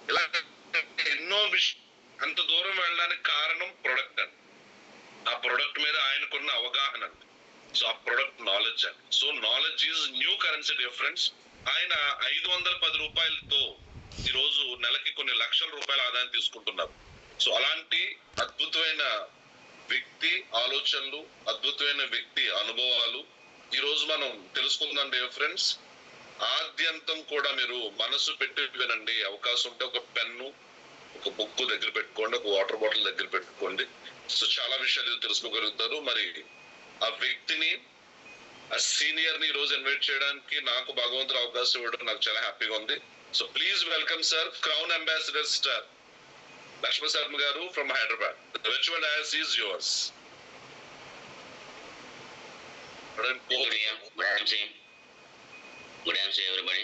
ఇలా ఎన్నో అంత దూరం వెళ్ళడానికి కారణం ప్రొడక్ట్ అండి. ఆ ప్రొడక్ట్ మీద ఆయనకున్న అవగాహన అండి. సో ఆ ప్రొడక్ట్ నాలెడ్జ్ అండి. So knowledge is new currency difference. ఆయన 510 రూపాయలతో ఈ రోజు నెలకి కొన్ని లక్షల రూపాయల ఆదాయం తీసుకుంటున్నారు. సో అలాంటి అద్భుతమైన వ్యక్తి ఆలోచనలు, అద్భుతమైన వ్యక్తి అనుభవాలు ఈ రోజు మనం తెలుసుకుందాం డియర్ ఫ్రెండ్స్. ఆద్యంతం కూడా మీరు మనసు పెట్టి వినండి. అవకాశం ఉంటే ఒక పెన్ను, ఒక బుక్ దగ్గర పెట్టుకోండి, ఒక వాటర్ బాటిల్ దగ్గర పెట్టుకోండి. సో చాలా విషయాలు తెలుసుకోగలుగుతారు. మరి ఆ వ్యక్తిని, ఆ సీనియర్ ని ఈ రోజు ఇన్వైట్ చేయడానికి నాకు భగవంతుడు అవకాశం ఇవ్వడం నాకు చాలా హ్యాపీగా ఉంది. So please welcome sir, crown ambassador star Lakshman Sharma garu from Hyderabad. The virtual dais is yours. Good evening, everybody.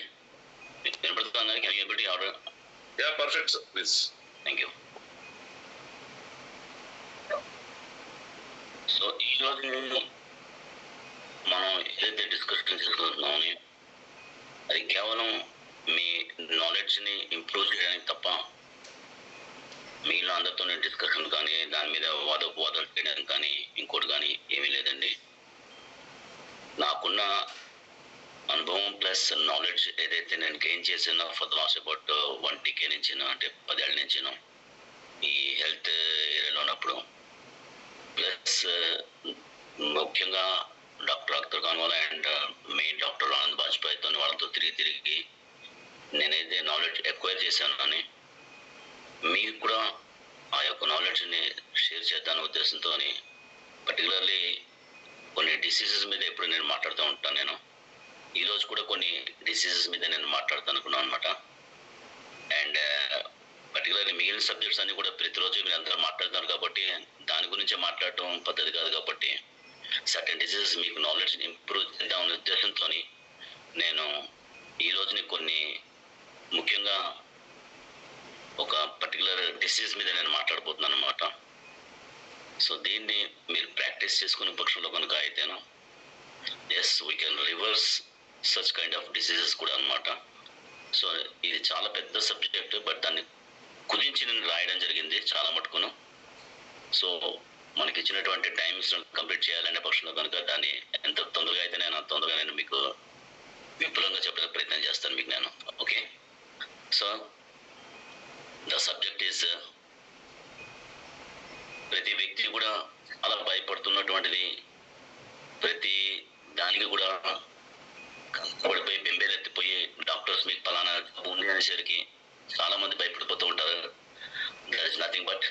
Can you able to order? Yeah, perfect sir, please. Thank you. So ఈరోజు మనం ఏదైతే డిస్కషన్ చేసుకుంటున్నామని అది కేవలం మీ నాలెడ్జ్ని ఇంప్రూవ్ చేయడానికి తప్ప మీలో అందరితోనే డిస్కషన్ కానీ దాని మీద వాదోపవాదాలు చేయడానికి కానీ ఇంకోటి కానీ ఏమీ లేదండి. నాకున్న అనుభవం ప్లస్ నాలెడ్జ్ ఏదైతే నేను గెయిన్ చేసానో for the last about 1 decade నుంచి, అంటే 10 ఏళ్ళ నుంచి ఈ హెల్త్ ఏరియాలో ఉన్నప్పుడు, ప్లస్ ముఖ్యంగా doctor Akhtar Khan and main doctor Anand బాజ్పాయ్తో వాళ్ళతో తిరిగి నేనైతే నాలెడ్జ్ ఎక్వైర్ చేశాను అని మీకు కూడా ఆ యొక్క నాలెడ్జ్ని షేర్ చేద్దానే ఉద్దేశంతో పర్టికులర్లీ కొన్ని డిసీజెస్ మీద ఎప్పుడు నేను మాట్లాడుతూ ఉంటాను. నేను ఈరోజు కూడా కొన్ని డిసీజెస్ మీద నేను మాట్లాడుతాను అనుకున్నాను అనమాట. అండ్ పర్టికులర్లీ మిగిలిన సబ్జెక్ట్స్ అన్ని కూడా ప్రతిరోజు మీరు అందరూ మాట్లాడుతున్నారు కాబట్టి దాని గురించే మాట్లాడటం పద్ధతి కాదు. కాబట్టి సర్టెన్ డిసీజెస్ మీకు నాలెడ్జ్ ఇంప్రూవ్ చేద్దామనే ఉద్దేశంతో నేను ఈ రోజుని కొన్ని ముఖ్యంగా ఒక పర్టికులర్ డిసీజ్ మీద నేను మాట్లాడబోతున్నాను అనమాట. సో దీన్ని మీరు ప్రాక్టీస్ చేసుకునే పక్షంలో కనుక అయితేను yes we can reverse such kind of diseases కూడా అనమాట. సో ఇది చాలా పెద్ద సబ్జెక్ట్, బట్ దాన్ని కుదించి నేను రాయడం జరిగింది చాలా మటుకును. సో మనకి ఇచ్చినటువంటి టైమ్స్ కంప్లీట్ చేయాలనే పక్షంలో కనుక దాన్ని ఎంత తొందరగా అయితే నేను అంత తొందరగా నేను మీకు విపులంగా చెప్పే ప్రయత్నం చేస్తాను మీకు నేను. Okay, so the subject is, ప్రతి వ్యక్తి కూడా అలా భయపడుతున్నటువంటిది, ప్రతి దానికి కూడా పడిపోయి బెంబేలెత్తిపోయి డాక్టర్స్ మీకు ఫలానా ఉంది అనేసరికి చాలా మంది భయపడిపోతూ ఉంటారు. That is nothing but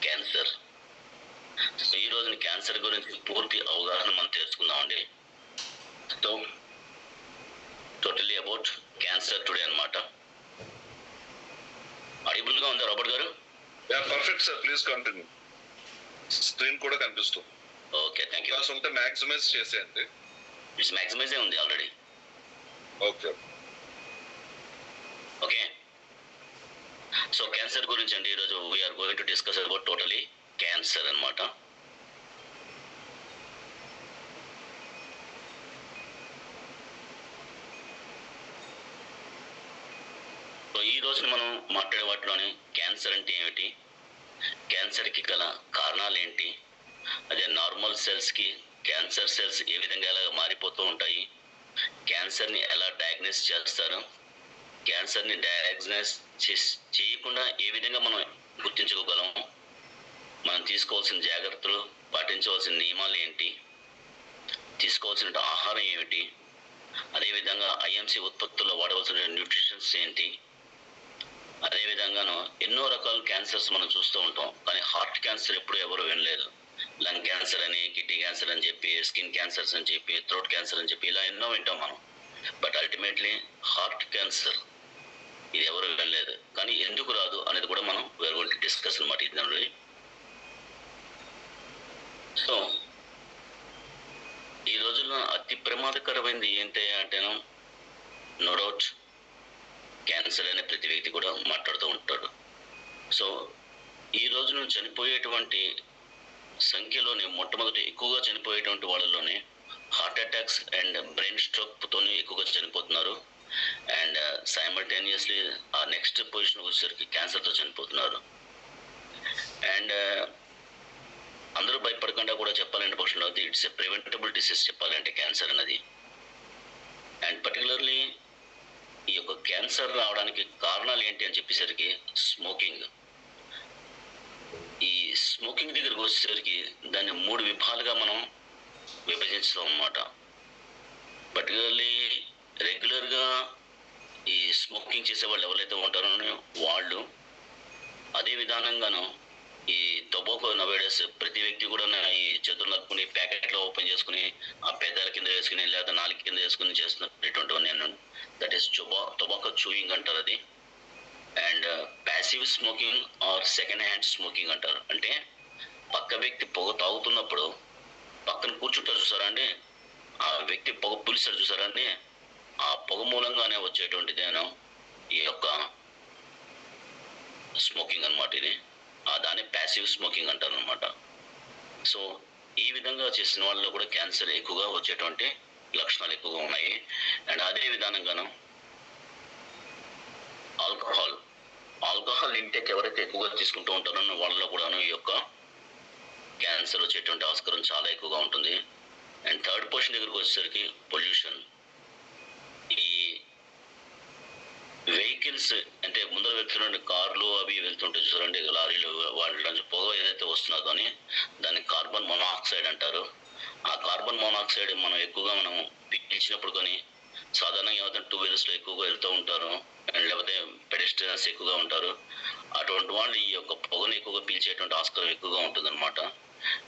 cancer. So ఈ రోజున క్యాన్సర్ గురించి పూర్తి అవగాహన మనం తెలుసుకుందామండి. So totally about cancer today అనమాట. ఆడిబుల్ గా ఉందా రాబర్ట్ గారు? Perfect sir, please continue. Screen కూడా కనిపిస్తుంది. Okay, thank you. ఉంటే మ్యాక్సిమైజ్ చేసేయండి. ఇట్స్ మ్యాక్సిమైజే ఉంది already. Okay okay, so cancer గురించి అండి ఈరోజు we are going to discuss about totally cancer అనమాట. సో ఈ రోజున మనం మాట్లాడే వాటిలోని క్యాన్సర్ అంటే ఏమిటి, క్యాన్సర్కి గల కారణాలు ఏంటి, అదే నార్మల్ సెల్స్కి క్యాన్సర్ సెల్స్ ఏ విధంగా ఎలా మారిపోతూ ఉంటాయి, క్యాన్సర్ని ఎలా డయాగ్నోస్ చేస్తారు, క్యాన్సర్ని డయాగ్నోస్ చేయకుండా ఏ విధంగా మనం గుర్తించుకోగలం, మనం తీసుకోవాల్సిన జాగ్రత్తలు, పాటించవలసిన నియమాలు ఏంటి, తీసుకోవాల్సిన ఆహారం ఏమిటి, అదేవిధంగా ఐఎంసీ ఉత్పత్తుల్లో వాడవలసిన న్యూట్రిషన్స్ ఏంటి, అదేవిధంగాను ఎన్నో రకాల క్యాన్సర్స్ మనం చూస్తూ ఉంటాం. కానీ హార్ట్ క్యాన్సర్ ఎప్పుడు ఎవరు వినలేదు. లంగ్ క్యాన్సర్ అని, కిడ్నీ క్యాన్సర్ అని చెప్పి, స్కిన్ క్యాన్సర్స్ అని చెప్పి, థ్రోట్ క్యాన్సర్ అని చెప్పి ఇలా ఎన్నో వింటాం మనం. బట్ అల్టిమేట్లీ హార్ట్ క్యాన్సర్ ఇది ఎవరు వినలేదు. కానీ ఎందుకు రాదు అనేది కూడా మనం వేరే వాళ్ళకి డిస్కస్ అనమాట ఇది. సో ఈ రోజుల్లో అతి ప్రమాదకరమైనది ఏంటి అంటేను నో డౌట్ క్యాన్సర్ అనే ప్రతి వ్యక్తి కూడా మాట్లాడుతూ ఉంటాడు. సో ఈ రోజున చనిపోయేటువంటి సంఖ్యలోనే మొట్టమొదటి ఎక్కువగా చనిపోయేటువంటి వాళ్ళలోనే హార్ట్ అటాక్స్ అండ్ బ్రెయిన్ స్ట్రోక్తోనే ఎక్కువగా చనిపోతున్నారు. అండ్ సైమల్టేనియస్లీ ఆ నెక్స్ట్ పొజిషన్ వచ్చేసరికి క్యాన్సర్తో చనిపోతున్నారు. అండ్ అందరూ భయపడకుండా కూడా చెప్పాలంటే పక్షంలో ఇట్స్ ఎ ప్రివెంటబుల్ డిసీజ్ చెప్పాలంటే క్యాన్సర్ అన్నది. అండ్ పర్టికులర్లీ ఈ యొక్క క్యాన్సర్ రావడానికి కారణాలు ఏంటి అని చెప్పేసరికి స్మోకింగ్. ఈ స్మోకింగ్ దగ్గరకు వచ్చేసరికి దాన్ని 3 విభాలుగా మనం విభజించాం అన్నమాట. పర్టికులర్లీ రెగ్యులర్గా ఈ స్మోకింగ్ చేసే వాళ్ళు ఎవరైతే ఉంటారో వాళ్ళు, అదే విధానంగాను ఈ టొబాకో నవేడేస్ ప్రతి వ్యక్తి కూడా ఈ చేతులు నలుపుకుని ప్యాకెట్లో ఓపెన్ చేసుకుని ఆ పెదాల కింద వేసుకుని లేదా నాలుగు కింద వేసుకుని చేస్తున్నటువంటి నేను దట్ ఈస్ టొబాకో చూయింగ్ అంటారు అది. And passive smoking are second hand smoking అంటారు. అంటే పక్క వ్యక్తి పొగ తాగుతున్నప్పుడు పక్కన కూర్చుంటారు చూసారా అండి, ఆ వ్యక్తి పొగ పులిసారు చూసారా అండి, ఆ పొగ మూలంగానే వచ్చేటువంటిదేనో ఈ యొక్క స్మోకింగ్ అనమాట. ఇది దాన్ని ప్యాసివ్ స్మోకింగ్ అంటారు అనమాట. సో ఈ విధంగా చేసిన వాళ్ళలో కూడా క్యాన్సర్ ఎక్కువగా వచ్చేటువంటి లక్షణాలు ఎక్కువగా ఉన్నాయి. అండ్ అదే విధానంగాను ఆల్కహాల్ ఇంటేక్ ఎవరైతే ఎక్కువగా తీసుకుంటూ ఉంటారో వాళ్ళలో కూడాను ఈ యొక్క క్యాన్సర్ వచ్చేటువంటి ఆస్కారం చాలా ఎక్కువగా ఉంటుంది. అండ్ థర్డ్ పొజిషన్ దగ్గరకు వచ్చేసరికి పొల్యూషన్. ఈ వెహికల్స్ అంటే ముందర వెళ్తున్న కార్లు అవి వెళ్తుంటాయి చూసారండి, లారీలు, వాటి నుంచి పొగ ఏదైతే వస్తున్నా కానీ దాన్ని కార్బన్ మోనాక్సైడ్ అంటారు. ఆ కార్బన్ మోనాక్సైడ్ మనం ఎక్కువగా మనం పీల్చినప్పుడు కానీ సాధారణంగా ఏమైతే 2 వీలర్స్లో ఎక్కువగా వెళ్తూ ఉంటారు, అండ్ లేకపోతే పెడెస్ట్రియన్స్ ఎక్కువగా ఉంటారు, అటువంటి వాళ్ళు ఈ యొక్క పొగను ఎక్కువగా పీల్చేటువంటి ఆస్కారం ఎక్కువగా ఉంటుంది అనమాట.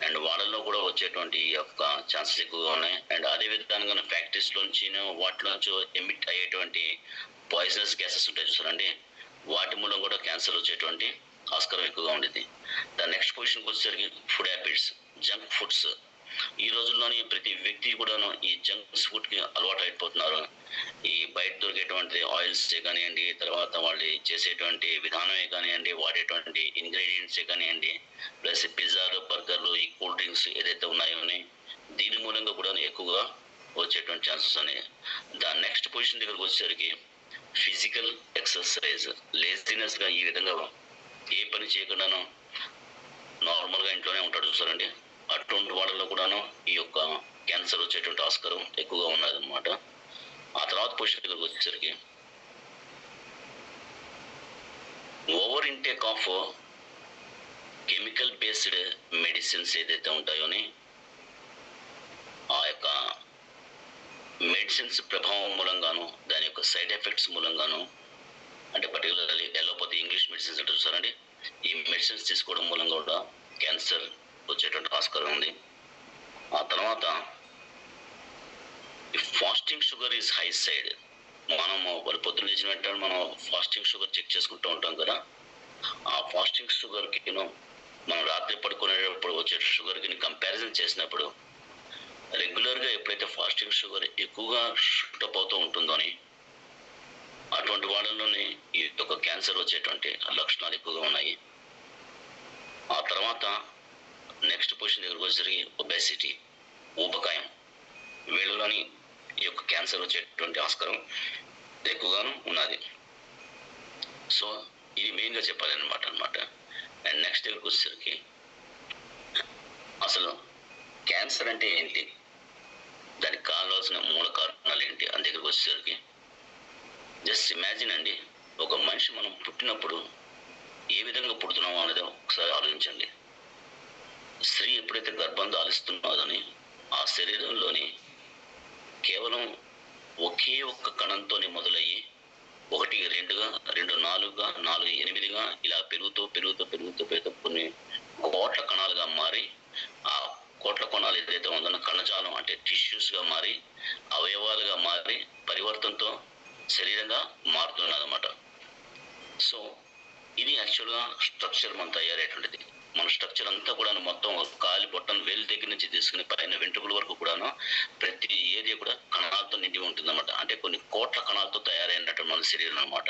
అండ్ వాళ్ళల్లో కూడా వచ్చేటువంటి ఈ యొక్క ఛాన్సెస్ ఎక్కువగా ఉన్నాయి. అండ్ అదే విధంగా ఫ్యాక్టరీస్ నుంచి వాటిలోంచి ఎమిట్ అయ్యేటువంటి పాయిజనస్ గ్యాసెస్ ఉంటాయి చూసారండి, వాటి మూలం కూడా క్యాన్సర్ వచ్చేటువంటి ఆస్కారం ఎక్కువగా ఉండేది. దాని నెక్స్ట్ పొజిషన్కి వచ్చేసరికి ఫుడ్ హ్యాబిట్స్, జంక్ ఫుడ్స్. ఈ రోజుల్లోని ప్రతి వ్యక్తి కూడాను ఈ జంక్ ఫుడ్కి అలవాటు అయిపోతున్నారు. ఈ బయట దొరికేటువంటి ఆయిల్సే కానివ్వండి, తర్వాత వాళ్ళు చేసేటువంటి విధానమే కానివ్వండి, వాడేటువంటి ఇంగ్రీడియంట్సే కానివ్వండి, ప్లస్ పిజ్జాలు, బర్గర్లు, ఈ కూల్ డ్రింక్స్ ఏదైతే ఉన్నాయో దీని మూలంగా కూడా ఎక్కువగా వచ్చేటువంటి ఛాన్సెస్ ఉన్నాయి. దాని నెక్స్ట్ పొజిషన్ దగ్గరకు వచ్చేసరికి ఫిజికల్ ఎక్సర్సైజ్. లేజినెస్గా ఈ విధంగా ఏ పని చేయకుండాను నార్మల్గా ఇంట్లోనే ఉంటాడు చూసారండి, అటువంటి వాళ్ళలో కూడాను ఈ యొక్క క్యాన్సర్ వచ్చేటువంటి ఆస్కారం ఎక్కువగా ఉన్నది అనమాట. ఆ తర్వాత పొజిషన్ దగ్గరకు వచ్చేసరికి over intake of chemical based medicines ఏదైతే ఉంటాయోని ఆ యొక్క మెడిసిన్స్ ప్రభావం మూలంగాను, దాని యొక్క సైడ్ ఎఫెక్ట్స్ మూలంగాను, అంటే పర్టికులర్లీ ఎలోపతి ఇంగ్లీష్ మెడిసిన్స్ అంటే చూసారండి, ఈ మెడిసిన్స్ తీసుకోవడం మూలంగా కూడా క్యాన్సర్ వచ్చేటువంటి ఆస్కారం ఉంది. ఆ తర్వాత fasting sugar is high side. మనము వాళ్ళు పొద్దున్న లేచిన వెంటనే మనం ఫాస్టింగ్ షుగర్ చెక్ చేసుకుంటూ ఉంటాం కదా, ఆ ఫాస్టింగ్ షుగర్కి మనం రాత్రి పడుకునేటప్పుడు వచ్చే షుగర్కి కంపారిజన్ చేసినప్పుడు రెగ్యులర్గా ఎప్పుడైతే ఫాస్టింగ్ షుగర్ ఎక్కువగా షూటప్ అవుతూ ఉంటుందో అటువంటి వాళ్ళలోనే ఈ యొక్క క్యాన్సర్ వచ్చేటువంటి లక్షణాలు ఎక్కువగా ఉన్నాయి. ఆ తర్వాత నెక్స్ట్ పొజిషన్ దగ్గరకు వచ్చేసరికి ఒబెసిటీ, ఊబకాయం. వీళ్ళలోని ఈ యొక్క క్యాన్సర్ వచ్చేటువంటి ఆస్కారం ఎక్కువగాను ఉన్నది. సో ఇది మెయిన్గా చెప్పాలి అనమాట. అండ్ నెక్స్ట్ దగ్గరకు వచ్చేసరికి అసలు క్యాన్సర్ అంటే ఏంటి, దానికి కావాల్సిన మూల కారణాలు ఏంటి అని దగ్గరకు వచ్చేసరికి జస్ట్ ఇమాజిన్ అండి, ఒక మనిషి మనం పుట్టినప్పుడు ఏ విధంగా పుడుతున్నామో అనేది ఒకసారి ఆలోచించండి. స్త్రీ ఎప్పుడైతే గర్భం దాలిస్తున్నదని ఆ శరీరంలోని కేవలం ఒకే ఒక్క కణంతోనే మొదలయ్యి 1, 2గా, 2, 4గా, 4, 8గా ఇలా పెరుగుతూ కొన్ని కోట్ల కణాలుగా మారి, ఆ కోట్ల కణాలు ఏదైతే ఉందో కణజాలం అంటే టిష్యూస్గా మారి, అవయవాలుగా మారి, పరివర్తనతో శరీరంగా మారుతున్నది అన్నమాట. సో ఇది యాక్చువల్గా స్ట్రక్చర్ మనం తయారయ్యేటువంటిది. మన స్ట్రక్చర్ అంతా కూడా మొత్తం కాలి బొట్టం వేలు దగ్గర నుంచి తీసుకుని పైన వెంట్రుకల వరకు కూడాను ప్రతి ఏరియా కూడా కణాలతో నిండి ఉంటుంది అనమాట. అంటే కొన్ని కోట్ల కణాలతో తయారైనట్టు మన శరీరం అనమాట.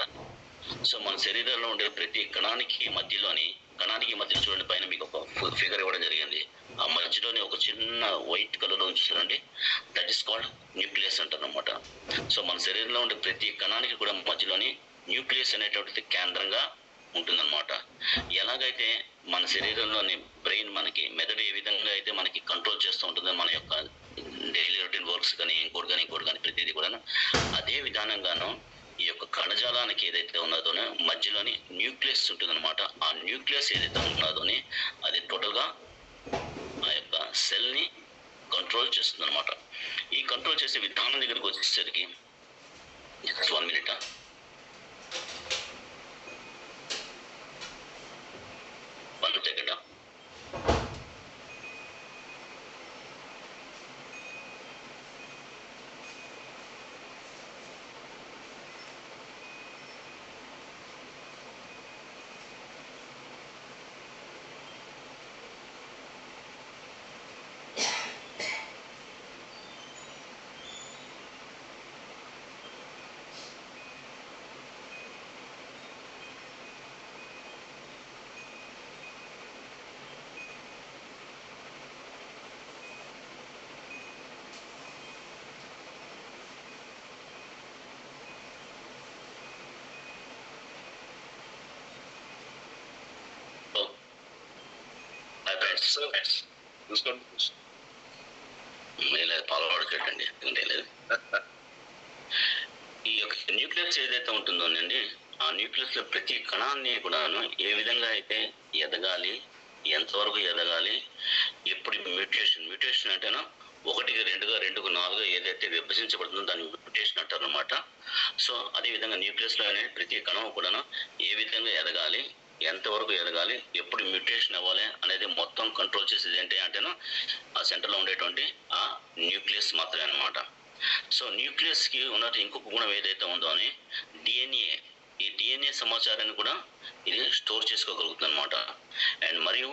సో మన శరీరంలో ఉండే ప్రతి కణానికి మధ్యలోని కణానికి మధ్య చూడండి, పైన మీకు ఒక ఫిగర్ ఇవ్వడం జరిగింది. ఆ మధ్యలోనే ఒక చిన్న వైట్ కలర్ లో చూస్తారండి, దట్ ఈస్ కాల్డ్ న్యూక్లియస్ అంటారు అనమాట. సో మన శరీరంలో ఉండే ప్రతి కణానికి కూడా మధ్యలోని న్యూక్లియస్ అనేటువంటిది కేంద్రంగా ఉంటుందన్నమాట. ఎలాగైతే మన శరీరంలోని బ్రెయిన్ మనకి మెదడు ఏ విధంగా అయితే మనకి కంట్రోల్ చేస్తూ ఉంటుందో మన యొక్క డైలీ రొటీన్ వర్క్స్ కానీ ఇంకోటి కానీ ప్రతిదీ కూడా, అదే విధానంగాను ఈ యొక్క కణజాలానికి ఏదైతే ఉన్నదో మధ్యలోని న్యూక్లియస్ ఉంటుందన్నమాట. ఆ న్యూక్లియస్ ఏదైతే ఉన్నదోని అది టోటల్గా ఆ యొక్క సెల్ని కంట్రోల్ చేస్తుంది అనమాట. ఈ కంట్రోల్ చేసే విధానం దగ్గరికి వచ్చేసరికి 1 minute. పాల్గొడకండి. ఈ యొక్క న్యూక్లియస్ ఏదైతే ఉంటుందో అండి, ఆ న్యూక్లియస్ లో ప్రతి కణాన్ని కూడా ఏ విధంగా అయితే ఎదగాలి, ఎంతవరకు ఎదగాలి, ఎప్పుడు మ్యూటేషన్ అంటేనా 1కి 2గా 2కు 4గా ఏదైతే విభజించబడుతుందో దాన్ని మ్యూటేషన్ అంటారు అనమాట. సో అదే విధంగా న్యూక్లియస్ లో అనేది ప్రతి కణం కూడా ఏ విధంగా ఎదగాలి, ఎంతవరకు ఎదగాలి, ఎప్పుడు మ్యూటేషన్ అవ్వాలి అనేది మొత్తం కంట్రోల్ చేసేది ఏంటి అంటేనా ఆ సెంటర్లో ఉండేటువంటి ఆ న్యూక్లియస్ మాత్రమే అనమాట. సో న్యూక్లియస్ కి ఉన్నట్టు ఇంకొక గుణం ఏదైతే ఉందో అని డిఎన్ఏ, ఈ డిఎన్ఏ సమాచారాన్ని కూడా ఇది స్టోర్ చేసుకోగలుగుతుంది అనమాట. అండ్ మరియు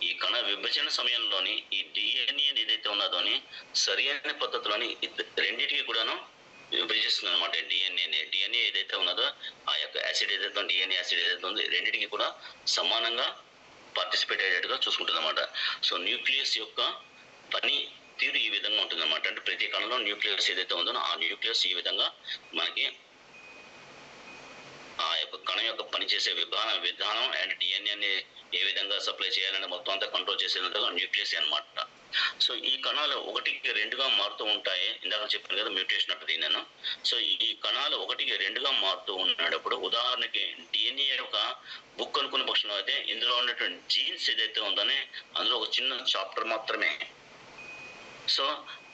ఈ కణ విభజన సమయంలోని ఈ డిఎన్ఏ ఏదైతే ఉన్నదోని సరైన పద్ధతిలోని రెండింటికి కూడాను విభజిస్తుంది అనమాట. డిఎన్ఏ ఏదైతే ఉన్నదో ఆ యొక్క యాసిడ్ ఏదైతే డిఎన్ఏ యాసిడ్ ఏదైతే ఉందో రెండింటికి కూడా సమానంగా పార్టిసిపేట్ అయ్యేట్టుగా చూసుకుంటుంది అనమాట. సో న్యూక్లియస్ యొక్క పని తీరు ఈ విధంగా ఉంటుంది అనమాట. అంటే ప్రతి కణంలో న్యూక్లియస్ ఏదైతే ఉందో ఆ న్యూక్లియస్ ఈ విధంగా మనకి ఆ యొక్క కణం యొక్క పనిచేసే విధానం అండ్ డిఎన్ఏని ఏ విధంగా సప్లై చేయాలని మొత్తం అంతా కంట్రోల్ చేసేందుకు న్యూక్లియస్ అనమాట. సో ఈ కణాలు 1కి 2గా మారుతూ ఉంటాయి. ఇందాక చెప్పాను కదా మ్యూటేషన్ అంటే నేను. సో ఈ కణాలు 1కి 2గా మారుతూ ఉన్నప్పుడు ఉదాహరణకి డిఎన్ఏ యొక్క బుక్ అనుకున్న పక్షంలో అయితే ఇందులో ఉన్నటువంటి జీన్స్ ఏదైతే ఉందనే అందులో ఒక చిన్న చాప్టర్ మాత్రమే. సో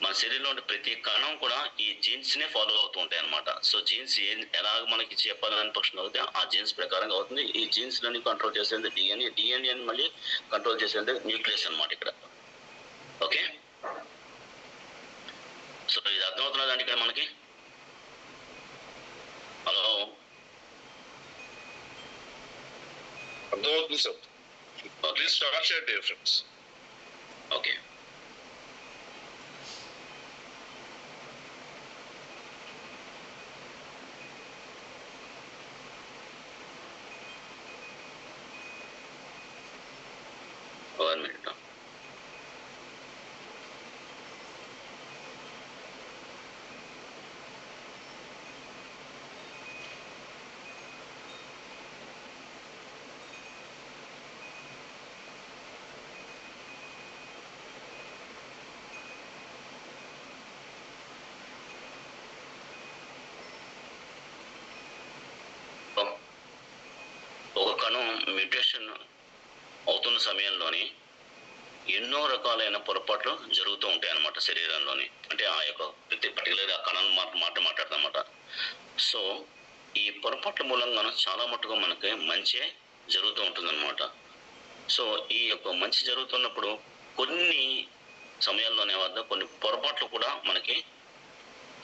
మన శరీరంలో ఉండే ప్రతి కణం కూడా ఈ జీన్స్ నే ఫాలో అవుతూ ఉంటాయి అనమాట. సో జీన్స్ ఎలాగ మనకి చెప్పాలని పక్షంలో అయితే ఆ జీన్స్ ప్రకారంగా అవుతుంది. ఈ జీన్స్ లని కంట్రోల్ చేసేది డిఎన్ఏ మళ్ళీ కంట్రోల్ చేసేది న్యూక్లియస్ అనమాట ఇక్కడ. ఓకే, సో ఇది అర్థమవుతున్నదండి ఇక్కడ మనకి. హలో, అర్థమవుతుంది sir. Please start share difference. Okay, ఒక కణం మ్యూటేషన్ అవుతున్న సమయంలోని ఎన్నో రకాలైన పొరపాట్లు జరుగుతూ ఉంటాయి అన్నమాట శరీరంలోని. అంటే ఆ యొక్క ప్రతి పర్టికులర్ ఆ కణం మాట్లాడతామన్నమాట. సో ఈ పొరపాట్ల మూలంగా చాలా మట్టుగా మనకి మంచి జరుగుతూ ఉంటుందన్నమాట. సో ఈ యొక్క మంచి జరుగుతున్నప్పుడు కొన్ని సమయాల్లోనే వద్ద కొన్ని పొరపాట్లు కూడా మనకి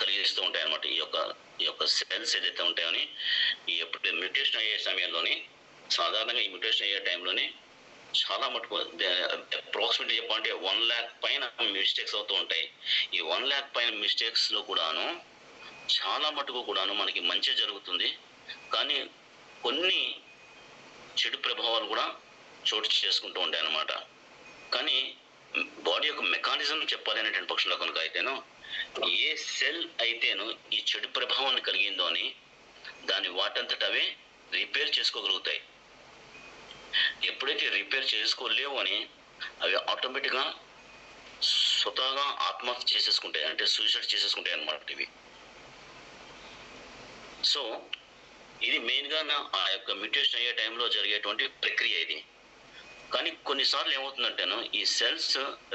కలిగిస్తూ ఉంటాయి అన్నమాట. ఈ యొక్క సెల్స్ ఏదైతే ఉంటాయని ఈ ఎప్పుడు మ్యూటేషన్ అయ్యే సమయంలోని సాధారణంగా ఈ మ్యూటేషన్ అయ్యే టైంలోని చాలా మటుకు అప్రాక్సిమేట్లీ చెప్పాలంటే 1 lakh పైన మిస్టేక్స్ అవుతూ ఉంటాయి. ఈ 1 lakh పైన మిస్టేక్స్ లో కూడాను చాలా మటుకు కూడాను మనకి మంచి జరుగుతుంది. కానీ కొన్ని చెడు ప్రభావాలు కూడా చోటు చేసుకుంటూ ఉంటాయి అన్నమాట. కానీ బాడీ యొక్క మెకానిజం చెప్పాలి అనేటువంటి పక్షంలో కనుక అయితేనో, ఏ సెల్ అయితేనో ఈ చెడు ప్రభావాన్ని కలిగిందో అని దాన్ని వాటంతట అవే రిపేర్ చేసుకోగలుగుతాయి. ఎప్పుడైతే రిపేర్ చేసుకోలేవు అని అవి ఆటోమేటిక్గా స్వతహాగా ఆత్మహత్య చేసేసుకుంటాయి, అంటే సూసైడ్ చేసేసుకుంటాయి అన్నమాట ఇవి. సో ఇది మెయిన్గా ఆ యొక్క మ్యూటేషన్ అయ్యే టైంలో జరిగేటువంటి ప్రక్రియ ఇది. కానీ కొన్నిసార్లు ఏమవుతుందంటేను, ఈ సెల్స్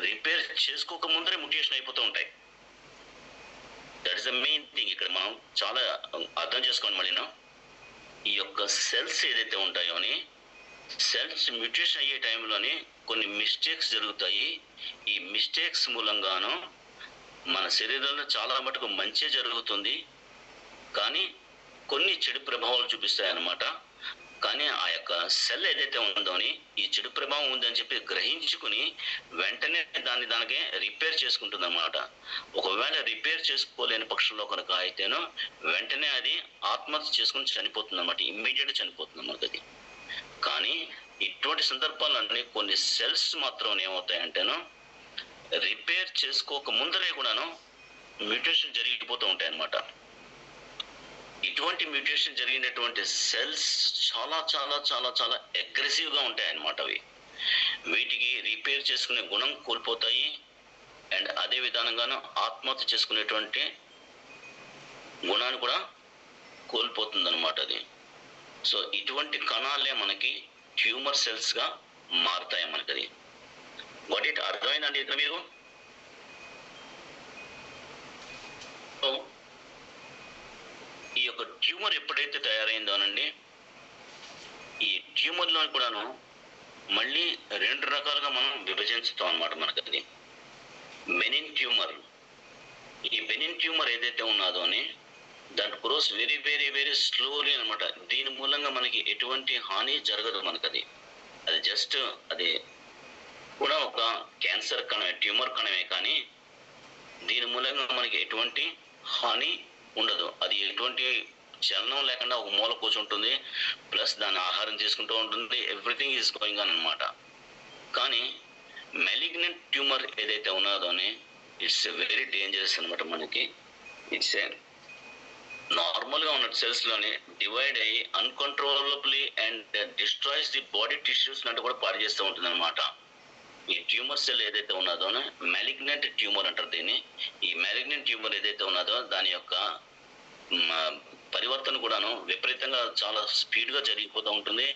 రిపేర్ చేసుకోక ముందరే మ్యూటేషన్ అయిపోతూ ఉంటాయి. That is the main thing. ఇక్కడ మనం చాలా అర్థం చేసుకోండి. మళ్ళీ ఈ యొక్క సెల్స్ ఏదైతే ఉంటాయో అని, సెల్స్ మ్యూటేషన్ అయ్యే టైంలోని కొన్ని మిస్టేక్స్ జరుగుతాయి. ఈ మిస్టేక్స్ మూలంగాను మన శరీరంలో చాలా మటుకు మంచి జరుగుతుంది, కానీ కొన్ని చెడు ప్రభావాలు చూపిస్తాయి అన్నమాట. కానీ ఆ యొక్క సెల్ ఏదైతే ఉందో అని ఈ చెడు ప్రభావం ఉందని చెప్పి గ్రహించుకుని వెంటనే దానికే రిపేర్ చేసుకుంటుంది అన్నమాట. ఒకవేళ రిపేర్ చేసుకోలేని పక్షంలో కనుక అయితేనో వెంటనే అది ఆత్మహత్య చేసుకుని చనిపోతుంది అన్నమాట, ఇమ్మీడియట్గా చనిపోతుంది అన్నమాట అది. కానీ ఇటువంటి సందర్భాలన్నీ కొన్ని సెల్స్ మాత్రం ఏమవుతాయంటేనో రిపేర్ చేసుకోక ముందరే కూడాను మ్యూటేషన్ జరిగిపోతూ ఉంటాయి అన్నమాట. ఇటువంటి మ్యూటేషన్ జరిగినటువంటి సెల్స్ చాలా చాలా చాలా చాలా అగ్రెసివ్గా ఉంటాయి అన్నమాట. వీటికి రిపేర్ చేసుకునే గుణం కోల్పోతాయి, అండ్ అదే విధానంగాను ఆత్మహత్య చేసుకునేటువంటి గుణాన్ని కూడా కోల్పోతుంది అన్నమాట అది. సో ఇటువంటి కణాలే మనకి ట్యూమర్ సెల్స్గా మారుతాయి మనకి అది. వాట్ ఇట్ అర్థమైందండి ఇక్కడ మీరు? ఈ యొక్క ట్యూమర్ ఎప్పుడైతే తయారైందోనండి, ఈ ట్యూమర్లో కూడాను మళ్ళీ 2 రకాలుగా మనం విభజిస్తాం అన్నమాట మనకు అది. Benin tumour. ఈ బెనిన్ ట్యూమర్ ఏదైతే ఉన్నదో అని that gross very very very slowly అనమాట. దీని మూలంగా మనకి ఎటువంటి హాని జరగదు మనకు అది. అది జస్ట్ అది కూడా ఒక క్యాన్సర్ కణ, ట్యూమర్ కణమే, కానీ దీని మూలంగా మనకి ఎటువంటి హాని ఉండదు. అది ఎటువంటి చలనం లేకుండా ఒక మూల కూర్చుంటుంది, ప్లస్ దాని ఆహారం తీసుకుంటూ ఉంటుంది, ఎవ్రీథింగ్ ఈజ్ గోయింగ్ ఆన్ అనమాట. కానీ మెలిగ్నెంట్ ట్యూమర్ ఏదైతే ఉన్నదో అని ఇట్స్ వెరీ డేంజరస్ అనమాట మనకి. ఇట్స్ నార్మల్గా ఉన్న సెల్స్లోని డివైడ్ అయ్యి uncontrollably and destroys the body tissues అంటే కూడా పాడు చేస్తూ ఉంటుంది అనమాట. ఈ ట్యూమర్ సెల్ ఏదైతే ఉన్నదో మెలిగ్నెంట్ ట్యూమర్ అంటారు దీన్ని. ఈ మెలిగ్నెంట్ ట్యూమర్ ఏదైతే ఉన్నదో దాని యొక్క పరివర్తన కూడాను విపరీతంగా చాలా స్పీడ్గా జరిగిపోతూ ఉంటుంది,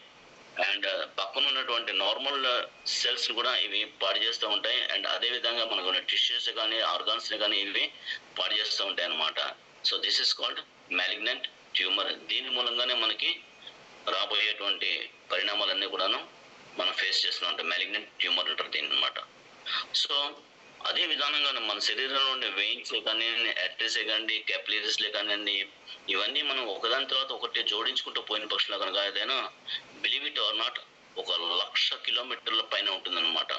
అండ్ పక్కన ఉన్నటువంటి నార్మల్ సెల్స్ కూడా ఇవి పాడు చేస్తూ ఉంటాయి, అండ్ అదేవిధంగా మనకు టిష్యూస్ కానీ ఆర్గాన్స్ని కానీ ఇవి పాడు చేస్తూ ఉంటాయి అన్నమాట. So this is called malignant tumour. దీని మూలంగానే మనకి రాబోయేటువంటి పరిణామాలన్నీ కూడాను మనం ఫేస్ చేస్తూ ఉంటాం. మెలిగ్నెంట్ ట్యూమర్ అంటారు దీన్ని అనమాట. సో అదే విధానంగా మన శరీరంలో ఉండే వెయిన్స్లే కానివ్వండి, ఆర్టరీసే కానివ్వండి, క్యాపిలరీస్లే కానివ్వండి, ఇవన్నీ మనం ఒకదాని తర్వాత ఒకటి జోడించుకుంటూ పోయిన పక్షంలో కనుక ఏదైనా బిలీవ్ ఇట్ ఆర్ నాట్ 1,00,000 కిలోమీటర్ల పైన ఉంటుందన్నమాట.